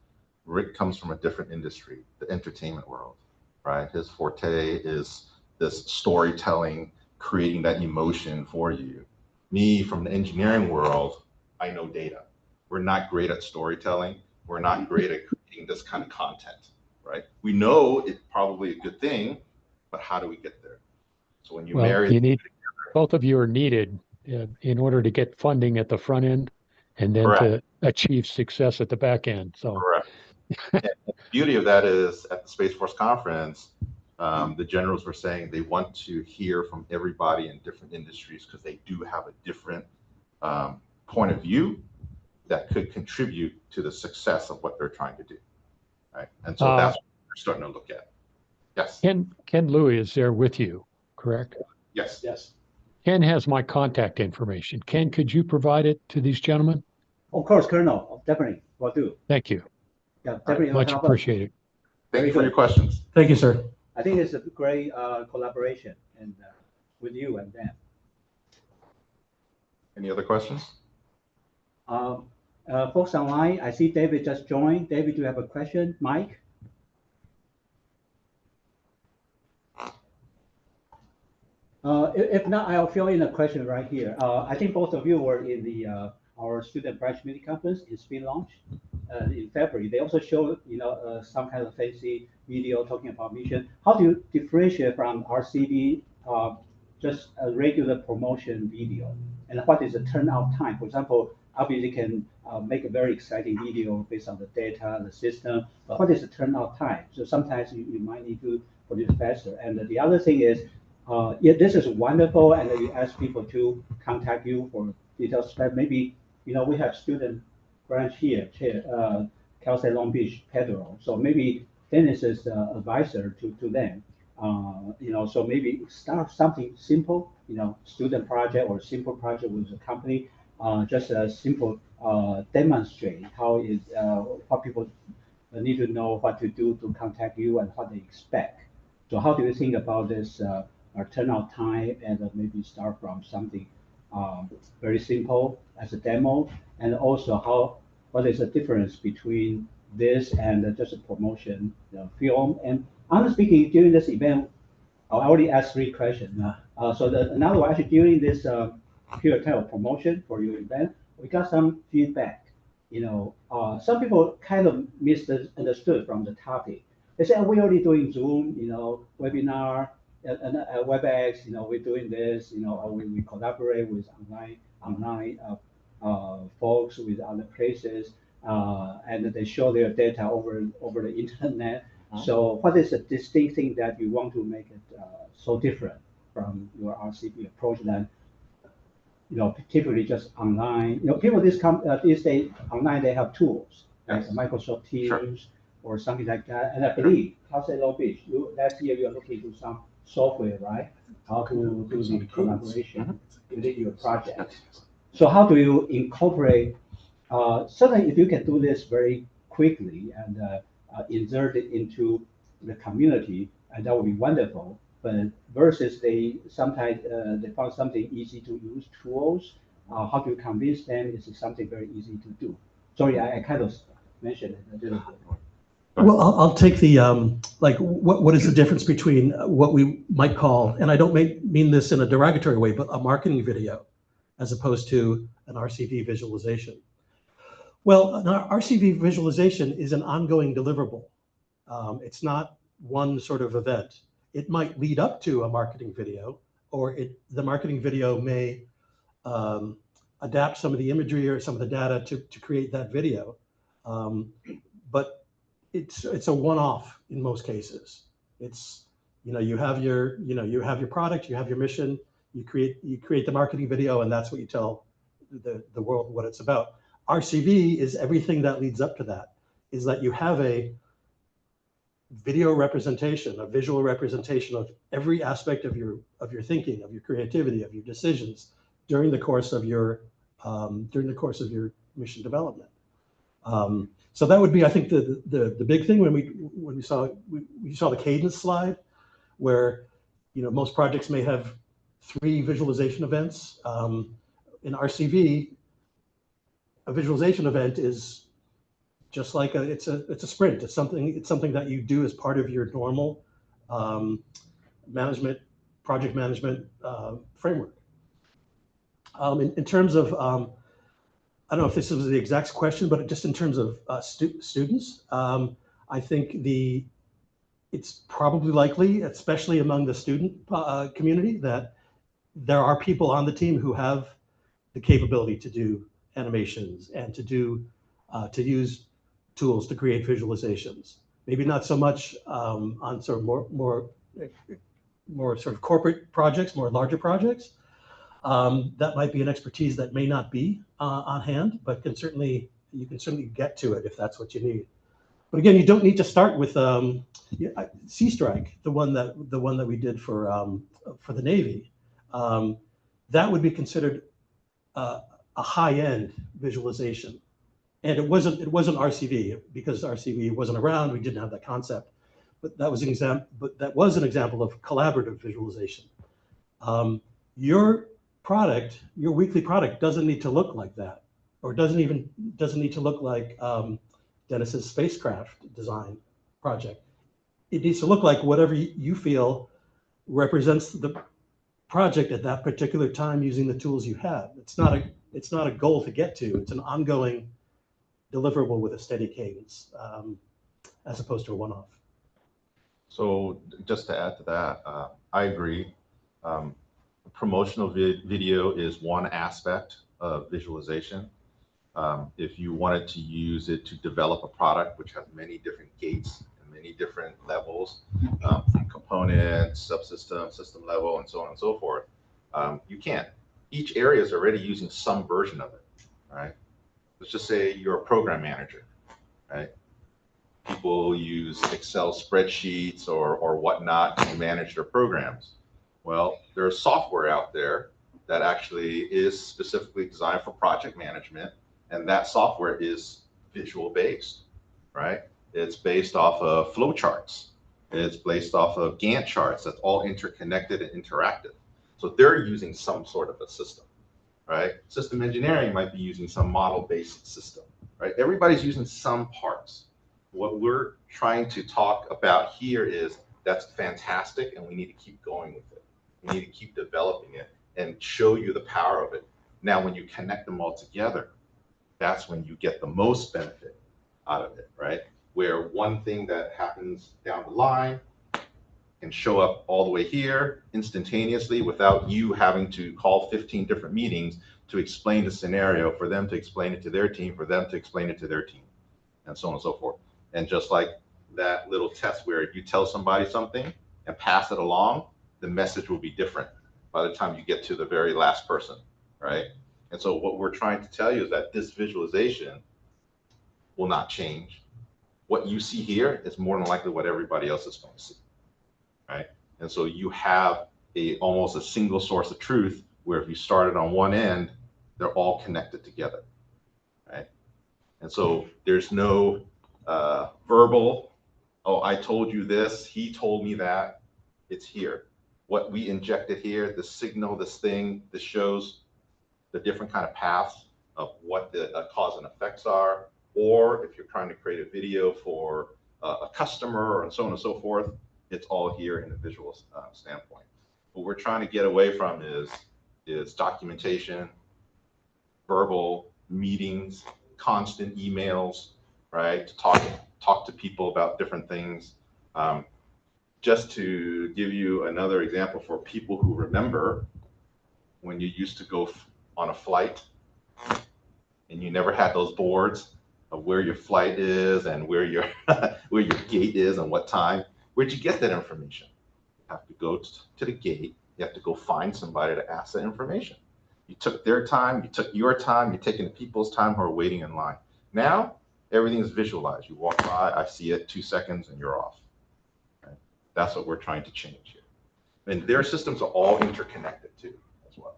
Rick comes from a different industry, the entertainment world, right? His forte is this storytelling, creating that emotion for you. Me, from the engineering world, I know data. We're not great at storytelling. We're not great at creating this kind of content, right? We know it's probably a good thing, but how do we get there? So when you marry, both of you are needed in order to get funding at the front end, and then to achieve success at the back end. So correct. The beauty of that is at the Space Force conference, the generals were saying they want to hear from everybody in different industries because they do have a different point of view that could contribute to the success of what they're trying to do, right? And so that's what we're starting to look at. Yes. Ken Louie is there with you, correct? Yes. Yes. Ken has my contact information. Ken, could you provide it to these gentlemen? Of course, Colonel. Definitely. Will do. Thank you. Yeah, definitely. Much appreciated. Thank you for your questions. Thank you, sir. I think it's a great collaboration and with you and them. Any other questions? Folks online, I see David just joined. David, do you have a question? Mike? If not, I'll fill in a question right here. I think both of you were in the our student branch meeting conference in Spin Launch in February. They also showed some kind of fancy video talking about mission. How do you differentiate from RCV, just a regular promotion video? And what is the turnout time? For example, obviously can make a very exciting video based on the data, the system, but what is the turnout time? So sometimes you might need to produce faster. And the other thing is, yeah, this is wonderful, and you ask people to contact you for details, but maybe, we have student branch here, Cal State Long Beach, Pedro. So maybe Dennis is the advisor to them. So maybe start something simple, student project or simple project with a company, just a simple demonstrate how is what people need to know what to do to contact you and what they expect. So how do you think about this turnout time, and maybe start from something very simple as a demo, and also what is the difference between this and just a promotion film? And honestly speaking, during this event, I already asked 3 questions. So another one, actually during this period of promotion for your event, we got some feedback. Some people kind of misunderstood from the topic. They said, we're already doing Zoom, webinar, and WebEx, we're doing this, we collaborate with online folks with other places, and they show their data over the internet. So what is the distinct thing that you want to make it so different from your RCP approach than typically just online? People these days online they have tools like Microsoft Teams or something like that. And I believe Cal Long Beach, last year you are looking to some software, right? How to do the collaboration within your project. So how do you incorporate? Certainly, if you can do this very quickly and insert it into the community, that would be wonderful. But versus they sometimes they found something easy to use tools. How do you convince them this is something very easy to do? Sorry, I kind of mentioned it a little bit. Well, I'll take the, like, what is the difference between what we might call, and I don't mean this in a derogatory way, but a marketing video as opposed to an RCV visualization. Well, an RCV visualization is an ongoing deliverable. It's not one sort of event. It might lead up to a marketing video, or the marketing video may adapt some of the imagery or some of the data to create that video. But it's a one-off in most cases. It's, you have your product, you have your mission, you create the marketing video, and that's what you tell the world what it's about. RCV is everything that leads up to that, is that you have a video representation, a visual representation of every aspect of your thinking, of your creativity, of your decisions during the course of your mission development. So that would be, I think, the big thing when we saw the cadence slide, where most projects may have 3 visualization events. In RCV, a visualization event is just like it's a sprint. It's something that you do as part of your normal project management framework. In terms of, I don't know if this was the exact question, but just in terms of students, I think it's probably likely, especially among the student community, that there are people on the team who have the capability to do animations and to use tools to create visualizations. Maybe not so much on sort of more sort of corporate projects, more larger projects. That might be an expertise that may not be on hand, but you can certainly get to it if that's what you need. But again, you don't need to start with Sea Strike, the one that we did for the Navy. That would be considered a high-end visualization, and it wasn't RCV, because RCV wasn't around. We didn't have that concept, but that was an example of collaborative visualization. Your weekly product doesn't need to look like that, or doesn't need to look like Dennis's spacecraft design project. It needs to look like whatever you feel represents the project at that particular time using the tools you have. It's not a goal to get to. It's an ongoing deliverable with a steady cadence, as opposed to a one-off. So just to add to that, I agree. Promotional video is one aspect of visualization. If you wanted to use it to develop a product which has many different gates and many different levels, components, subsystem, system level, and so on and so forth, you can't. Each area is already using some version of it, right? Let's just say you're a program manager, right? People use Excel spreadsheets or whatnot to manage their programs. Well, there's software out there that actually is specifically designed for project management, and that software is visual based, right? It's based off of flowcharts. It's based off of Gantt charts that's all interconnected and interactive. So they're using some sort of a system, right? System engineering might be using some model-based system, right? Everybody's using some parts. What we're trying to talk about here is that's fantastic, and we need to keep going with it. We need to keep developing it and show you the power of it. Now, when you connect them all together, that's when you get the most benefit out of it, right? Where one thing that happens down the line can show up all the way here instantaneously without you having to call 15 different meetings to explain the scenario, for them to explain it to their team, for them to explain it to their team, and so on and so forth. And just like that little test where you tell somebody something and pass it along, the message will be different by the time you get to the very last person, right? And so what we're trying to tell you is that this visualization will not change. What you see here is more than likely what everybody else is going to see, right? And so you have almost a single source of truth, where if you started on one end, they're all connected together, right? And so there's no verbal, oh, I told you this, he told me that. It's here. What we injected here, the signal, this thing, this shows the different kind of paths of what the cause and effects are. Or if you're trying to create a video for a customer and so on and so forth, it's all here in a visual standpoint. What we're trying to get away from is documentation, verbal meetings, constant emails, right? To talk to people about different things. Just to give you another example for people who remember, when you used to go on a flight and you never had those boards of where your flight is and where your where your gate is and what time, where'd you get that information? You have to go to the gate. You have to go find somebody to ask that information. You took their time, you took your time, you're taking the people's time who are waiting in line. Now, everything is visualized. You walk by, I see it, 2 seconds, and you're off. Right? That's what we're trying to change here. And their systems are all interconnected too, as well.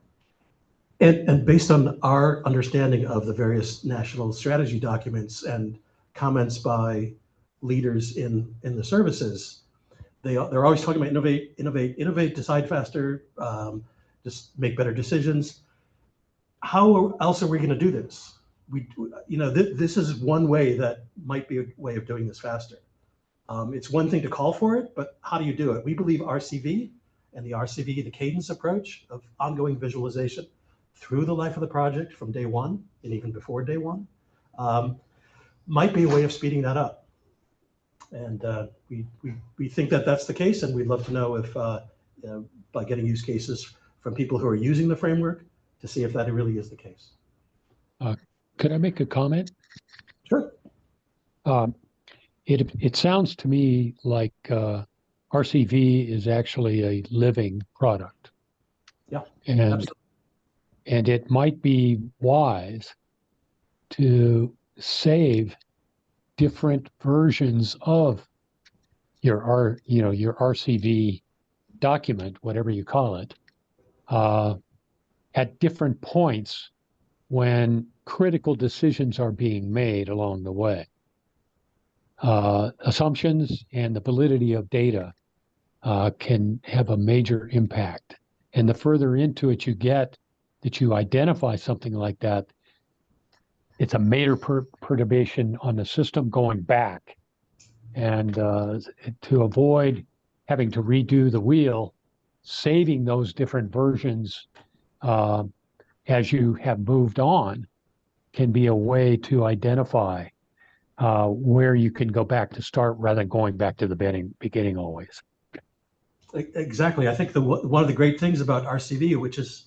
And based on our understanding of the various national strategy documents and comments by leaders in the services, they're always talking about innovate, decide faster, just make better decisions. How else are we going to do this? This is one way that might be a way of doing this faster. It's one thing to call for it, but how do you do it? We believe RCV and the cadence approach of ongoing visualization through the life of the project from day one and even before day one might be a way of speeding that up. And we think that that's the case, and we'd love to know if by getting use cases from people who are using the framework to see if that really is the case. Could I make a comment? Sure. It sounds to me like RCV is actually a living product. Yeah. And it might be wise to save different versions of your RCV document, whatever you call it, at different points when critical decisions are being made along the way. Assumptions and the validity of data can have a major impact. And the further into it you get, that you identify something like that, it's a major perturbation on the system going back. And to avoid having to redo the wheel, saving those different versions as you have moved on can be a way to identify where you can go back to start rather than going back to the beginning always. Exactly. I think one of the great things about RCV, which is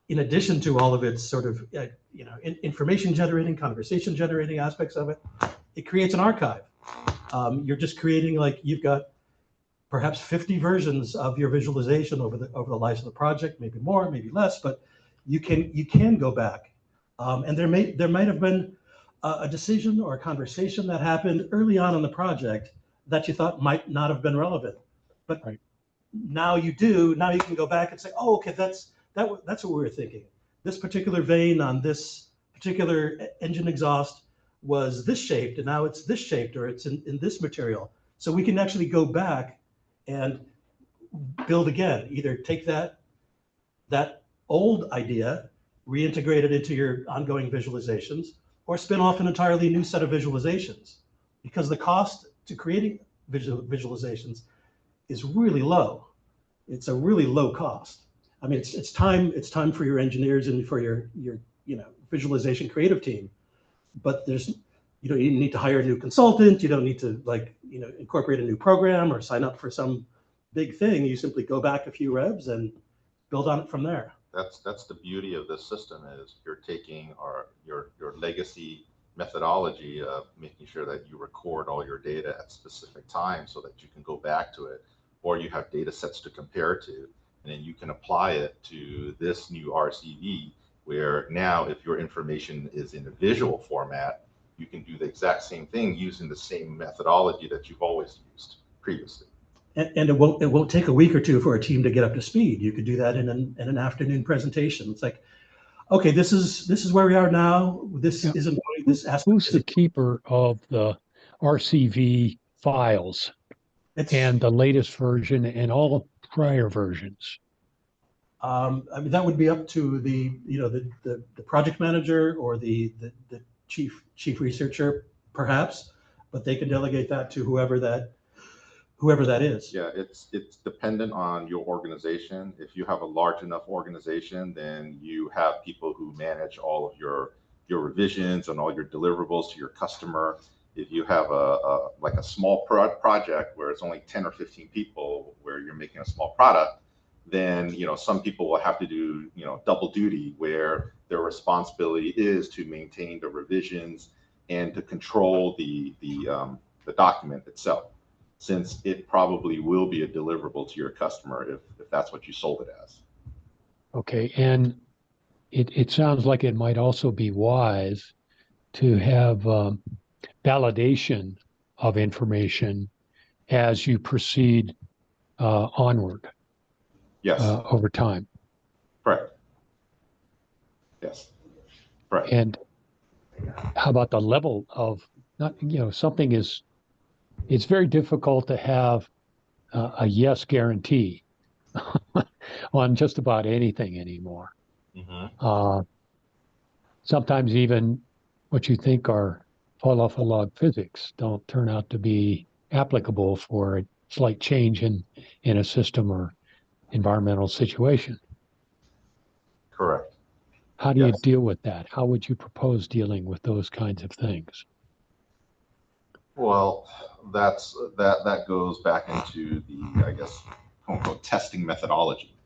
in addition to all of its sort of information generating, conversation generating aspects of it, it creates an archive. You're just creating, like, you've got perhaps 50 versions of your visualization over the life of the project, maybe more, maybe less, but you can go back. And there might have been a decision or a conversation that happened early on in the project that you thought might not have been relevant, but right. Now you do. Now you can go back and say, oh, okay, that's what we were thinking. This particular vein on this particular engine exhaust was this shaped, and now it's this shaped, or it's in this material. So we can actually go back and build again. Either take that old idea, reintegrate it into your ongoing visualizations, or spin off an entirely new set of visualizations, because the cost to creating visualizations is really low. It's a really low cost. I mean, it's time for your engineers and for your visualization creative team, but you don't need to hire a new consultant. You don't need to incorporate a new program or sign up for some big thing. You simply go back a few revs and build on it from there. That's the beauty of this system, is you're taking your legacy methodology of making sure that you record all your data at specific times so that you can go back to it, or you have data sets to compare to, and then you can apply it to this new RCV, where now if your information is in a visual format, you can do the exact same thing using the same methodology that you've always used previously. And it won't take a week or two for a team to get up to speed. You could do that in an afternoon presentation. It's like, okay, this is where we are now. This isn't this aspect. Who's the keeper of the RCV files and the latest version and all prior versions? I mean, that would be up to the project manager or the chief researcher, perhaps, but they can delegate that to whoever that is. Yeah, it's dependent on your organization. If you have a large enough organization, then you have people who manage all of your revisions and all your deliverables to your customer. If you have a small project where it's only 10 or 15 people, where you're making a small product, then some people will have to do double duty, where their responsibility is to maintain the revisions and to control the document itself, since it probably will be a deliverable to your customer if that's what you sold it as. Okay, and it sounds like it might also be wise to have validation of information as you proceed onward. Yes. Over time. Correct. Yes. Right. And how about the level of something is, it's very difficult to have a yes guarantee on just about anything anymore. Mm-hmm. Sometimes even what you think are fall off a log physics don't turn out to be applicable for a slight change in a system or environmental situation. Correct. How do you deal with that? How would you propose dealing with those kinds of things? Well, that goes back into the, I guess, quote unquote, testing methodology,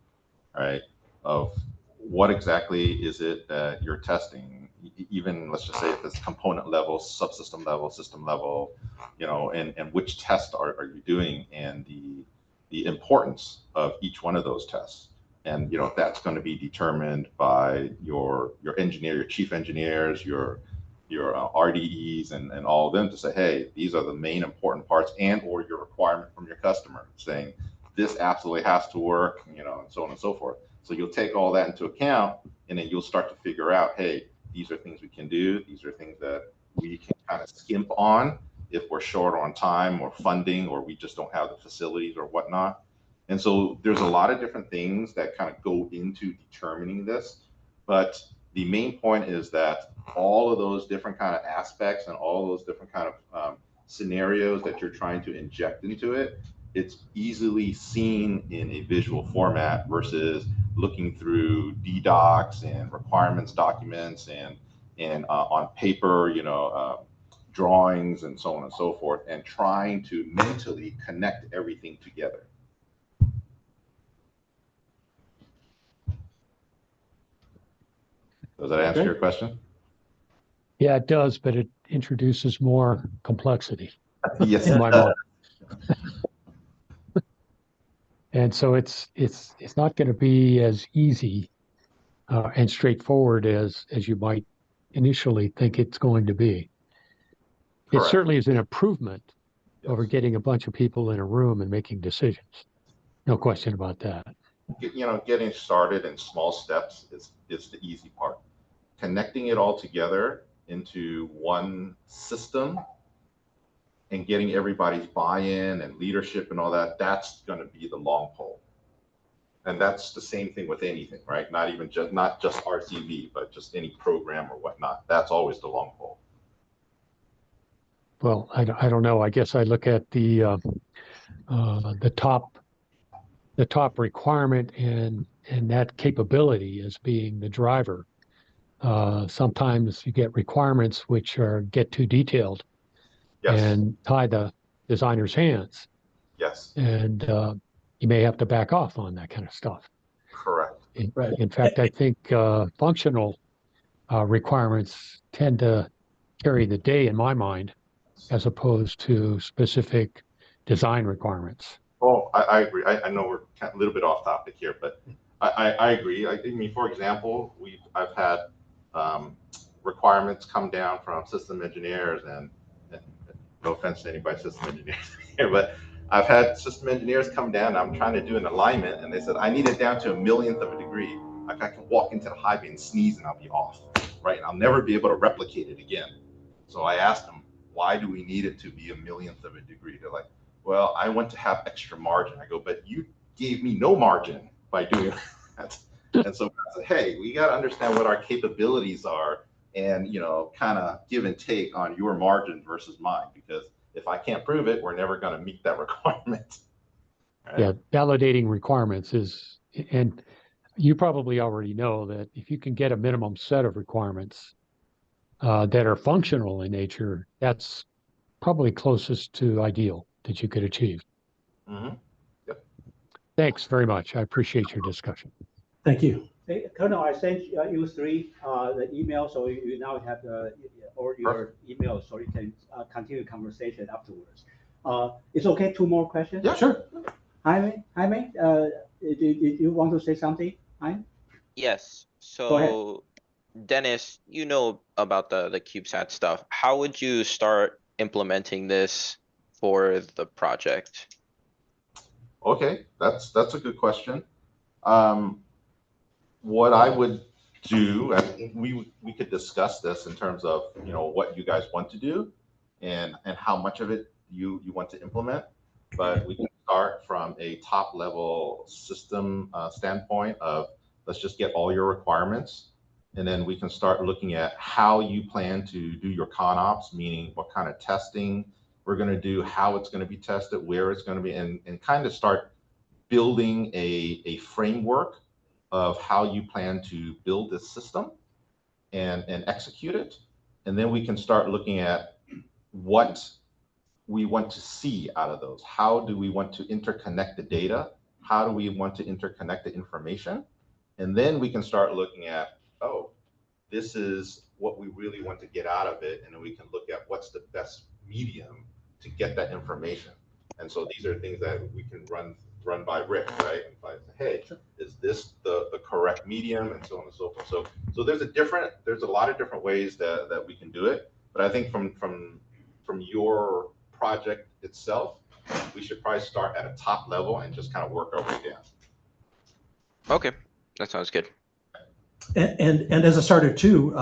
right? Of what exactly is it that you're testing? Even let's just say if it's component level, subsystem level, system level, and which test are you doing, and the importance of each one of those tests. And that's going to be determined by your engineer, your chief engineers, your RDEs, and all of them to say, hey, these are the main important parts, and or your requirement from your customer saying this absolutely has to work, and so on and so forth. So you'll take all that into account, and then you'll start to figure out, hey, these are things we can do. These are things that we can kind of skimp on if we're short on time or funding, or we just don't have the facilities or whatnot. And so there's a lot of different things that kind of go into determining this. But the main point is that all of those different kind of aspects and all those different kind of scenarios that you're trying to inject into it, it's easily seen in a visual format versus looking through DDocs and requirements documents and on paper, drawings and so on and so forth, and trying to mentally connect everything together. Does that answer your question? Yeah, it does, but it introduces more complexity. Yes, in my mind. And so it's not going to be as easy and straightforward as you might initially think it's going to be. Correct. It certainly is an improvement over getting a bunch of people in a room and making decisions. No question about that. Getting started in small steps is the easy part. Connecting it all together into one system and getting everybody's buy-in and leadership and all that, that's going to be the long pole. And that's the same thing with anything, right? Not just RCV, but just any program or whatnot. That's always the long pole. Well, I don't know. I guess I look at the top requirement and that capability as being the driver. Sometimes you get requirements which get too detailed. Yes. And tie the designer's hands. Yes. And you may have to back off on that kind of stuff. Correct. In fact, I think functional requirements tend to carry the day in my mind, as opposed to specific design requirements. Oh, I agree. I know we're kind of a little bit off topic here, but I agree. I mean, for example, I've had requirements come down from system engineers, and no offense to anybody system engineers here, but I've had system engineers come down. And I'm trying to do an alignment, and they said I need it down to a millionth of a degree. Like I can walk into the high bay and sneeze, and I'll be off, right? And I'll never be able to replicate it again. So I asked them, why do we need it to be a millionth of a degree? They're like, well, I want to have extra margin. I go, but you gave me no margin by doing that. And so I said, hey, we got to understand what our capabilities are, and kind of give and take on your margin versus mine, because if I can't prove it, we're never going to meet that requirement. Right? Yeah, validating requirements is, and you probably already know that if you can get a minimum set of requirements that are functional in nature, that's probably closest to ideal that you could achieve. Mm-hmm. Yep. Thanks very much. I appreciate your discussion. Thank you. Hey, Colonel, I sent you three the email, so you now have all your emails, so you can continue the conversation afterwards. It's okay. 2 more questions. Yeah, sure. Jaime, did you want to say something? Jaime? Yes. Go ahead. So, Dennis, you know about the CubeSat stuff. How would you start implementing this for the project? Okay, that's a good question. What I would do, and we could discuss this in terms of what you guys want to do, and how much of it you want to implement. But we can start from a top level system standpoint of, let's just get all your requirements, and then we can start looking at how you plan to do your ConOps, meaning what kind of testing we're going to do, how it's going to be tested, where it's going to be, and kind of start building a framework of how you plan to build this system and execute it. And then we can start looking at what we want to see out of those. How do we want to interconnect the data? How do we want to interconnect the information? And then we can start looking at, oh, this is what we really want to get out of it. And then we can look at what's the best medium to get that information. And so these are things that we can run by Rick, right? And if I say, hey, is this the correct medium, and so on and so forth. So there's a lot of different ways that we can do it. But I think from your project itself, we should probably start at a top level and just kind of work our way down. Okay, that sounds good. And as a starter too,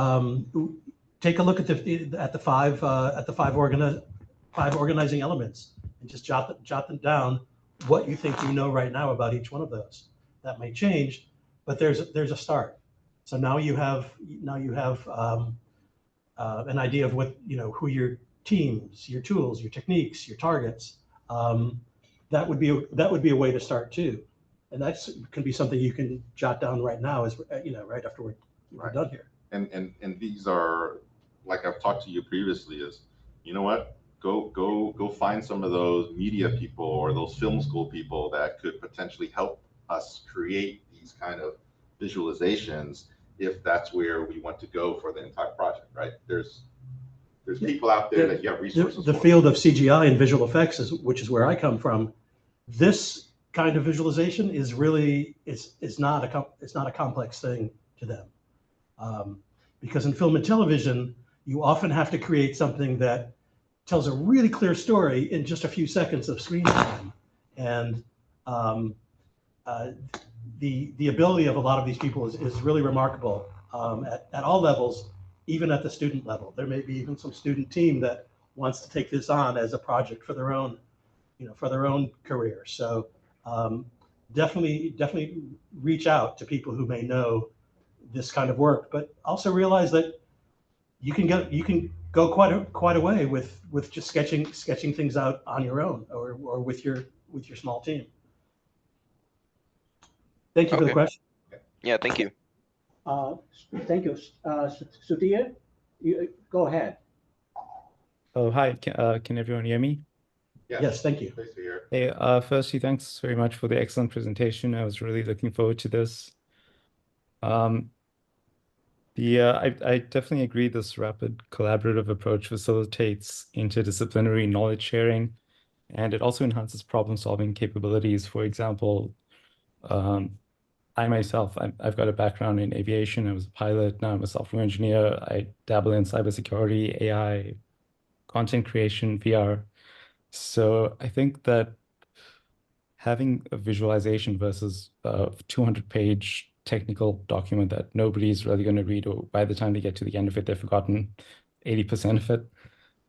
take a look at the five organizing elements, and just jot them down, what you think you know right now about each one of those. That may change, but there's a start. So now you have an idea of what who your teams, your tools, your techniques, your targets. That would be a way to start too, and that's can be something you can jot down right now, as right after we're done here. And these are, like I've talked to you previously, is what? Go find some of those media people or those film school people that could potentially help us create these kind of visualizations, if that's where we want to go for the entire project, right? There's people out there that you have resources. The field of CGI and visual effects, which is where I come from, this kind of visualization is really it's not a complex thing to them, because in film and television you often have to create something that tells a really clear story in just a few seconds of screen time, and the ability of a lot of these people is really remarkable at all levels, even at the student level. There may be even some student team that wants to take this on as a project for their own, career. So definitely reach out to people who may know this kind of work, but also realize that you can go quite a way with just sketching things out on your own, or with your small team. Thank you for the question. Yeah, thank you. Thank you. Sudhir, you go ahead. Oh, hi. Can everyone hear me? Yes, thank you. Pleased to hear. Hey, firstly, thanks very much for the excellent presentation. I was really looking forward to this. I definitely agree this rapid collaborative approach facilitates interdisciplinary knowledge sharing, and it also enhances problem-solving capabilities. For example, I myself, I've got a background in aviation. I was a pilot. Now I'm a software engineer. I dabble in cybersecurity, AI, content creation, VR. So I think that having a visualization versus a 200-page technical document that nobody's really going to read, or by the time they get to the end of it, they've forgotten 80% of it,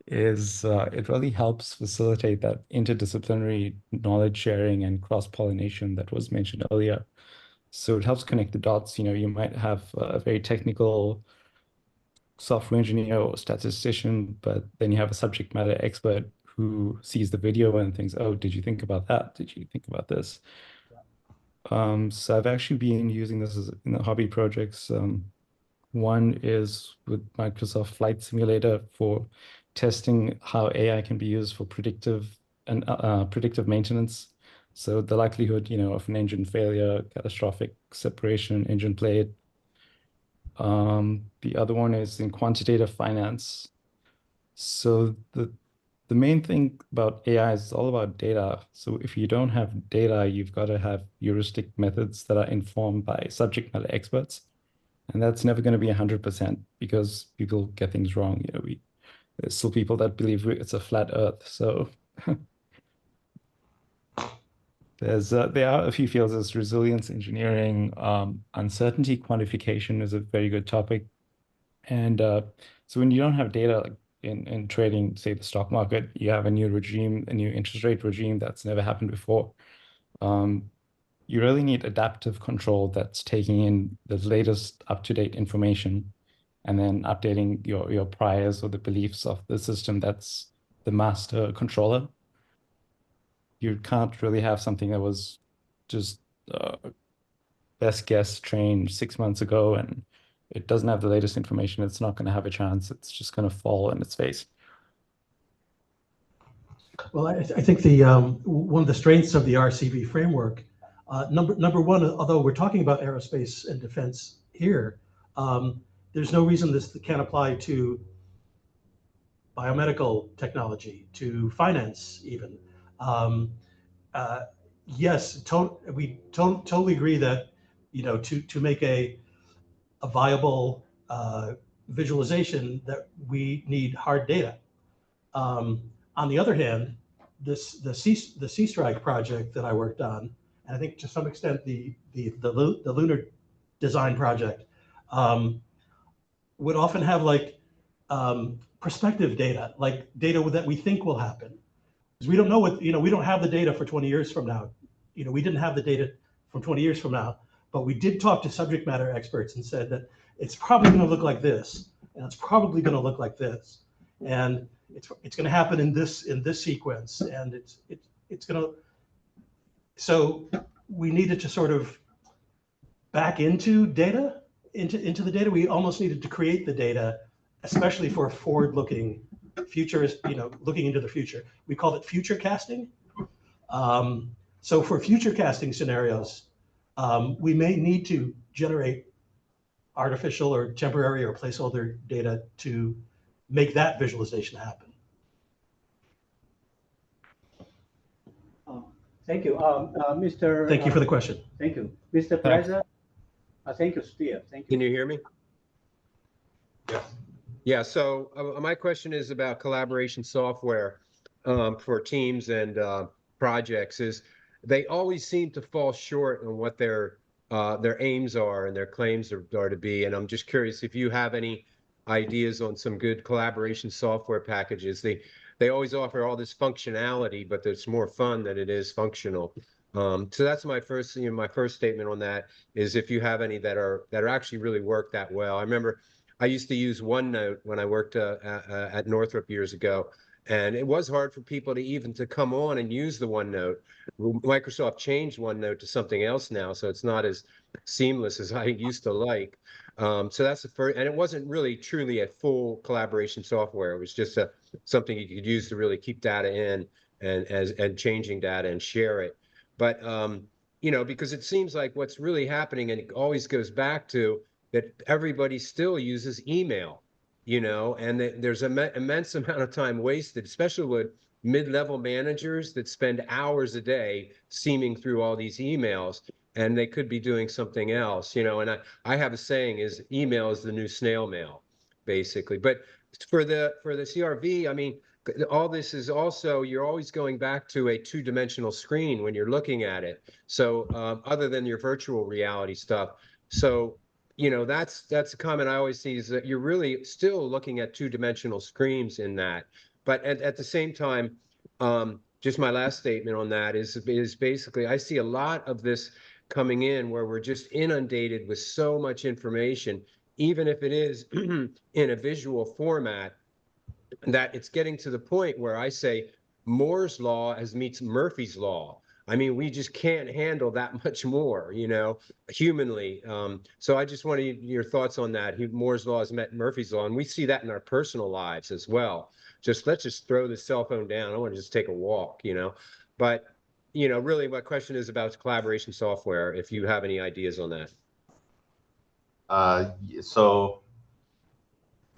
is it really helps facilitate that interdisciplinary knowledge sharing and cross-pollination that was mentioned earlier. So it helps connect the dots. You know, you might have a very technical software engineer or statistician, but then you have a subject matter expert who sees the video and thinks, oh, did you think about that? Did you think about this? So I've actually been using this in the hobby projects. One is with Microsoft Flight Simulator for testing how AI can be used for predictive maintenance. So the likelihood, you know, of an engine failure, catastrophic separation, engine blade. The other one is in quantitative finance. So the main thing about AI is it's all about data. So if you don't have data, you've got to have heuristic methods that are informed by subject matter experts. And that's never going to be 100% because people get things wrong. You know, there's still people that believe it's a flat Earth. So there are a few fields as resilience engineering, uncertainty quantification is a very good topic. And so when you don't have data, like in trading, say the stock market, you have a new regime, a new interest rate regime that's never happened before. You really need adaptive control that's taking in the latest up-to-date information and then updating your priors or the beliefs of the system that's the master controller. You can't really have something that was just best guess trained 6 months ago and it doesn't have the latest information. It's not going to have a chance. It's just going to fall in its face. Well, I think one of the strengths of the RCV framework, number one, although we're talking about aerospace and defense here, there's no reason this can't apply to biomedical technology, to finance even. Yes, we totally agree that, you know, to make a viable visualization, that we need hard data. On the other hand, the Sea Strike project that I worked on, and I think to some extent the lunar design project, would often have like prospective data, like data that we think will happen. Because we don't know what, you know, we don't have the data for 20 years from now. You know, we didn't have the data from 20 years from now, but we did talk to subject matter experts and said that it's probably going to look like this, and it's probably going to look like this, and it's going to happen in this sequence, and it's going to. So we needed to sort of back into data, into the data. We almost needed to create the data, especially for forward-looking, futurist, you know, looking into the future. We called it future casting. So for future casting scenarios, we may need to generate artificial or temporary or placeholder data to make that visualization happen. Thank you, Mr. Thank you for the question. Thank you, Mr. Preza. Thank you, Steve. Thank you. Can you hear me? Yes. Yeah. So my question is about collaboration software for teams and projects. Is they always seem to fall short on what their aims are and their claims are to be. And I'm just curious if you have any ideas on some good collaboration software packages. They always offer all this functionality, but it's more fun than it is functional. So that's my first, my first statement on that is if you have any that are actually really work that well. I remember I used to use OneNote when I worked at Northrop years ago, and it was hard for people to even to come on and use the OneNote. Microsoft changed OneNote to something else now, so it's not as seamless as I used to like. So that's the first, and it wasn't really truly a full collaboration software. It was just something you could use to really keep data in and changing data and share it. But you know, because it seems like what's really happening, and it always goes back to that everybody still uses email, you know, and there's an immense amount of time wasted, especially with mid-level managers that spend hours a day seaming through all these emails, and they could be doing something else, you know. And I have a saying is email is the new snail mail, basically. But for the CRV, I mean, all this is also, you're always going back to a two-dimensional screen when you're looking at it. So other than your virtual reality stuff. So, you know, that's a comment I always see, is that you're really still looking at two-dimensional screens in that. But at the same time, just my last statement on that is basically, I see a lot of this coming in where we're just inundated with so much information, even if it is in a visual format, that it's getting to the point where I say Moore's law as meets Murphy's law. I mean, we just can't handle that much more, you know, humanly. So I just wanted your thoughts on that. Moore's law has met Murphy's law, and we see that in our personal lives as well. Let's just throw the cell phone down. I want to just take a walk, you know. But, you know, really my question is about collaboration software, if you have any ideas on that. So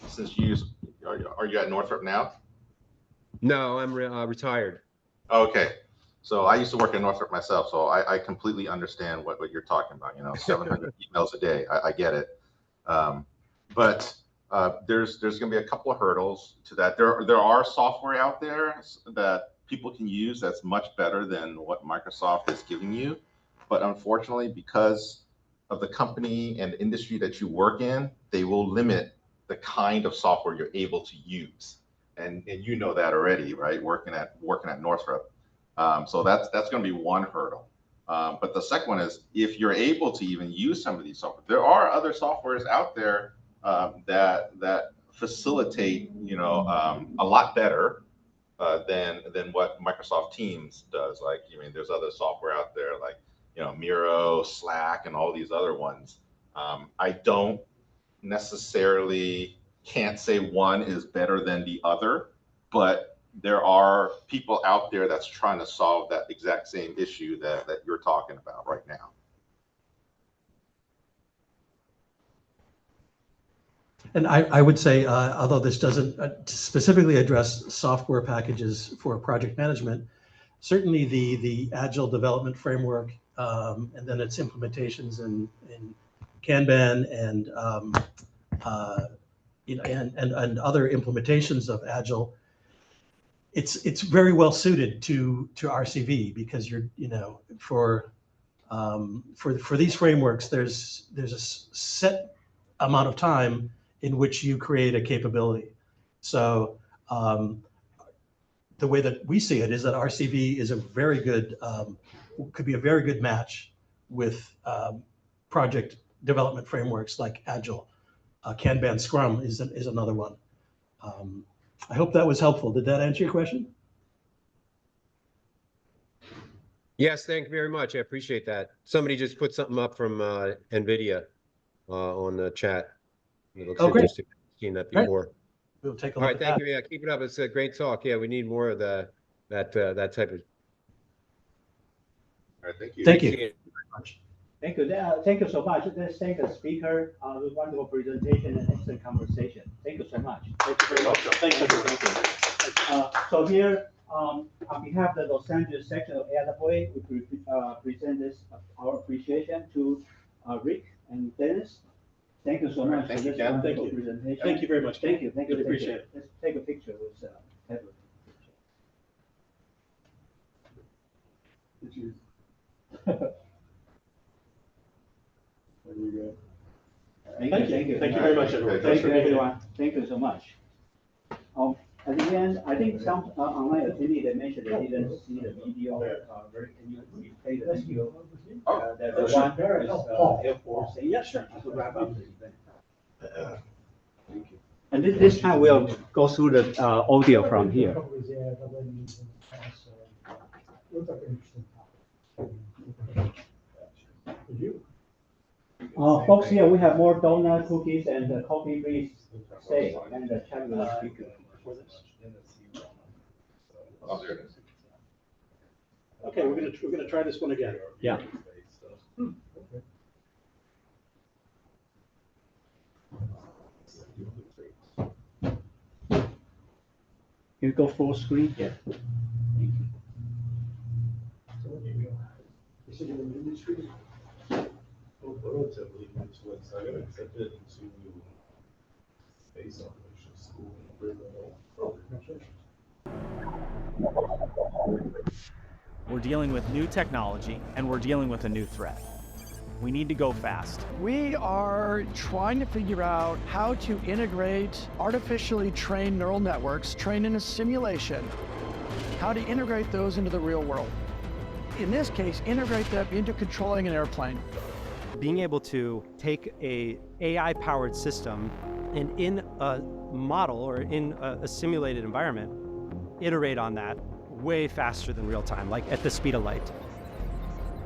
since are you at Northrop now? No, I'm retired. Okay. So I used to work at Northrop myself, so I completely understand what you're talking about. You know, 700 emails a day. I get it. But there's going to be a couple of hurdles to that. There are software out there that people can use that's much better than what Microsoft is giving you. But unfortunately, because of the company and the industry that you work in, they will limit the kind of software you're able to use. And you know that already, right? Working at Northrop. So that's going to be one hurdle. But the second one is, if you're able to even use some of these software, there are other softwares out there that facilitate, you know, a lot better than what Microsoft Teams does. Like, I mean, there's other software out there like, you know, Miro, Slack, and all these other ones. I don't necessarily can't say one is better than the other, but there are people out there that's trying to solve that exact same issue that you're talking about right now. And I would say, although this doesn't specifically address software packages for project management, certainly the Agile development framework and then its implementations in Kanban and you know, and other implementations of Agile, it's very well suited to RCV, because you're, you know, for these frameworks, there's a set amount of time in which you create a capability. So the way that we see it is that RCV is a very good, could be a very good match with project development frameworks like Agile. Kanban Scrum is another one. I hope that was helpful. Did that answer your question? Yes, thank you very much. I appreciate that. Somebody just put something up from NVIDIA on the chat. It looks interesting. I've seen that before. Great. We'll take a All look right, at thank that. you. Yeah, keep it up. It's a great talk. Yeah, we need more of that type of. All right, thank you. Thank you. Thank you. Thank you so much. Let's thank the speaker. Wonderful presentation and excellent conversation. Thank you so much. Thank you very much. Thank you. So here, on behalf of the Los Angeles section of AFRL, we present this our appreciation to Rick and Dennis. Thank you so much for this wonderful presentation. Thank you very much. Thank you. Thank you. Appreciate it. Let's take a picture with Edward. Thank you very much, everyone. Thank you, everyone. Thank you so much. At the end, I think some online attendees, they mentioned they didn't see the video. Can you replay the video? The one is Air Force. Yes, sure. To wrap up the event. And this time we'll go through the audio from here. Folks, here we have more donut, cookies, and coffee. Please stay and chat with the speaker. Oh, there it is. Okay, we're gonna try this one again. Yeah. Can you go full screen? Yeah. Thank you. Relatively new to it, so I got accepted into space operations school. We're dealing with new technology and we're dealing with a new threat. We need to go fast. We are trying to figure out how to integrate artificially trained neural networks trained in a simulation, how to integrate those into the real world. In this case, integrate them into controlling an airplane. Being able to take a AI-powered system and in a model or in a simulated environment, iterate on that way faster than real time, like at the speed of light.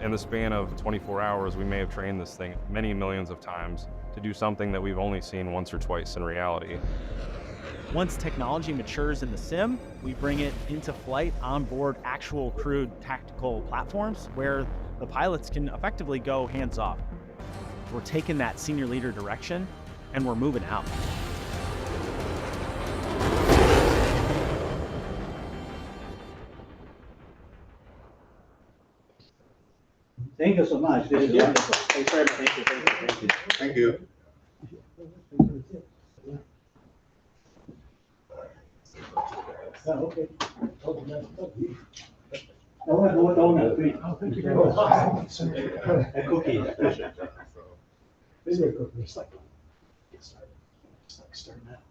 In the span of 24 hours, we may have trained this thing many millions of times to do something that we've only seen once or twice in reality. Once technology matures in the sim, we bring it into flight on board actual crewed tactical platforms where the pilots can effectively go hands off. We're taking that senior leader direction and we're moving out. Thank you so much. This is wonderful. Thanks very much. Thank you. Thank you. Thank you. Thank you. Okay. No donut, please. Oh, thank you very much. A cookie. It's like starting out.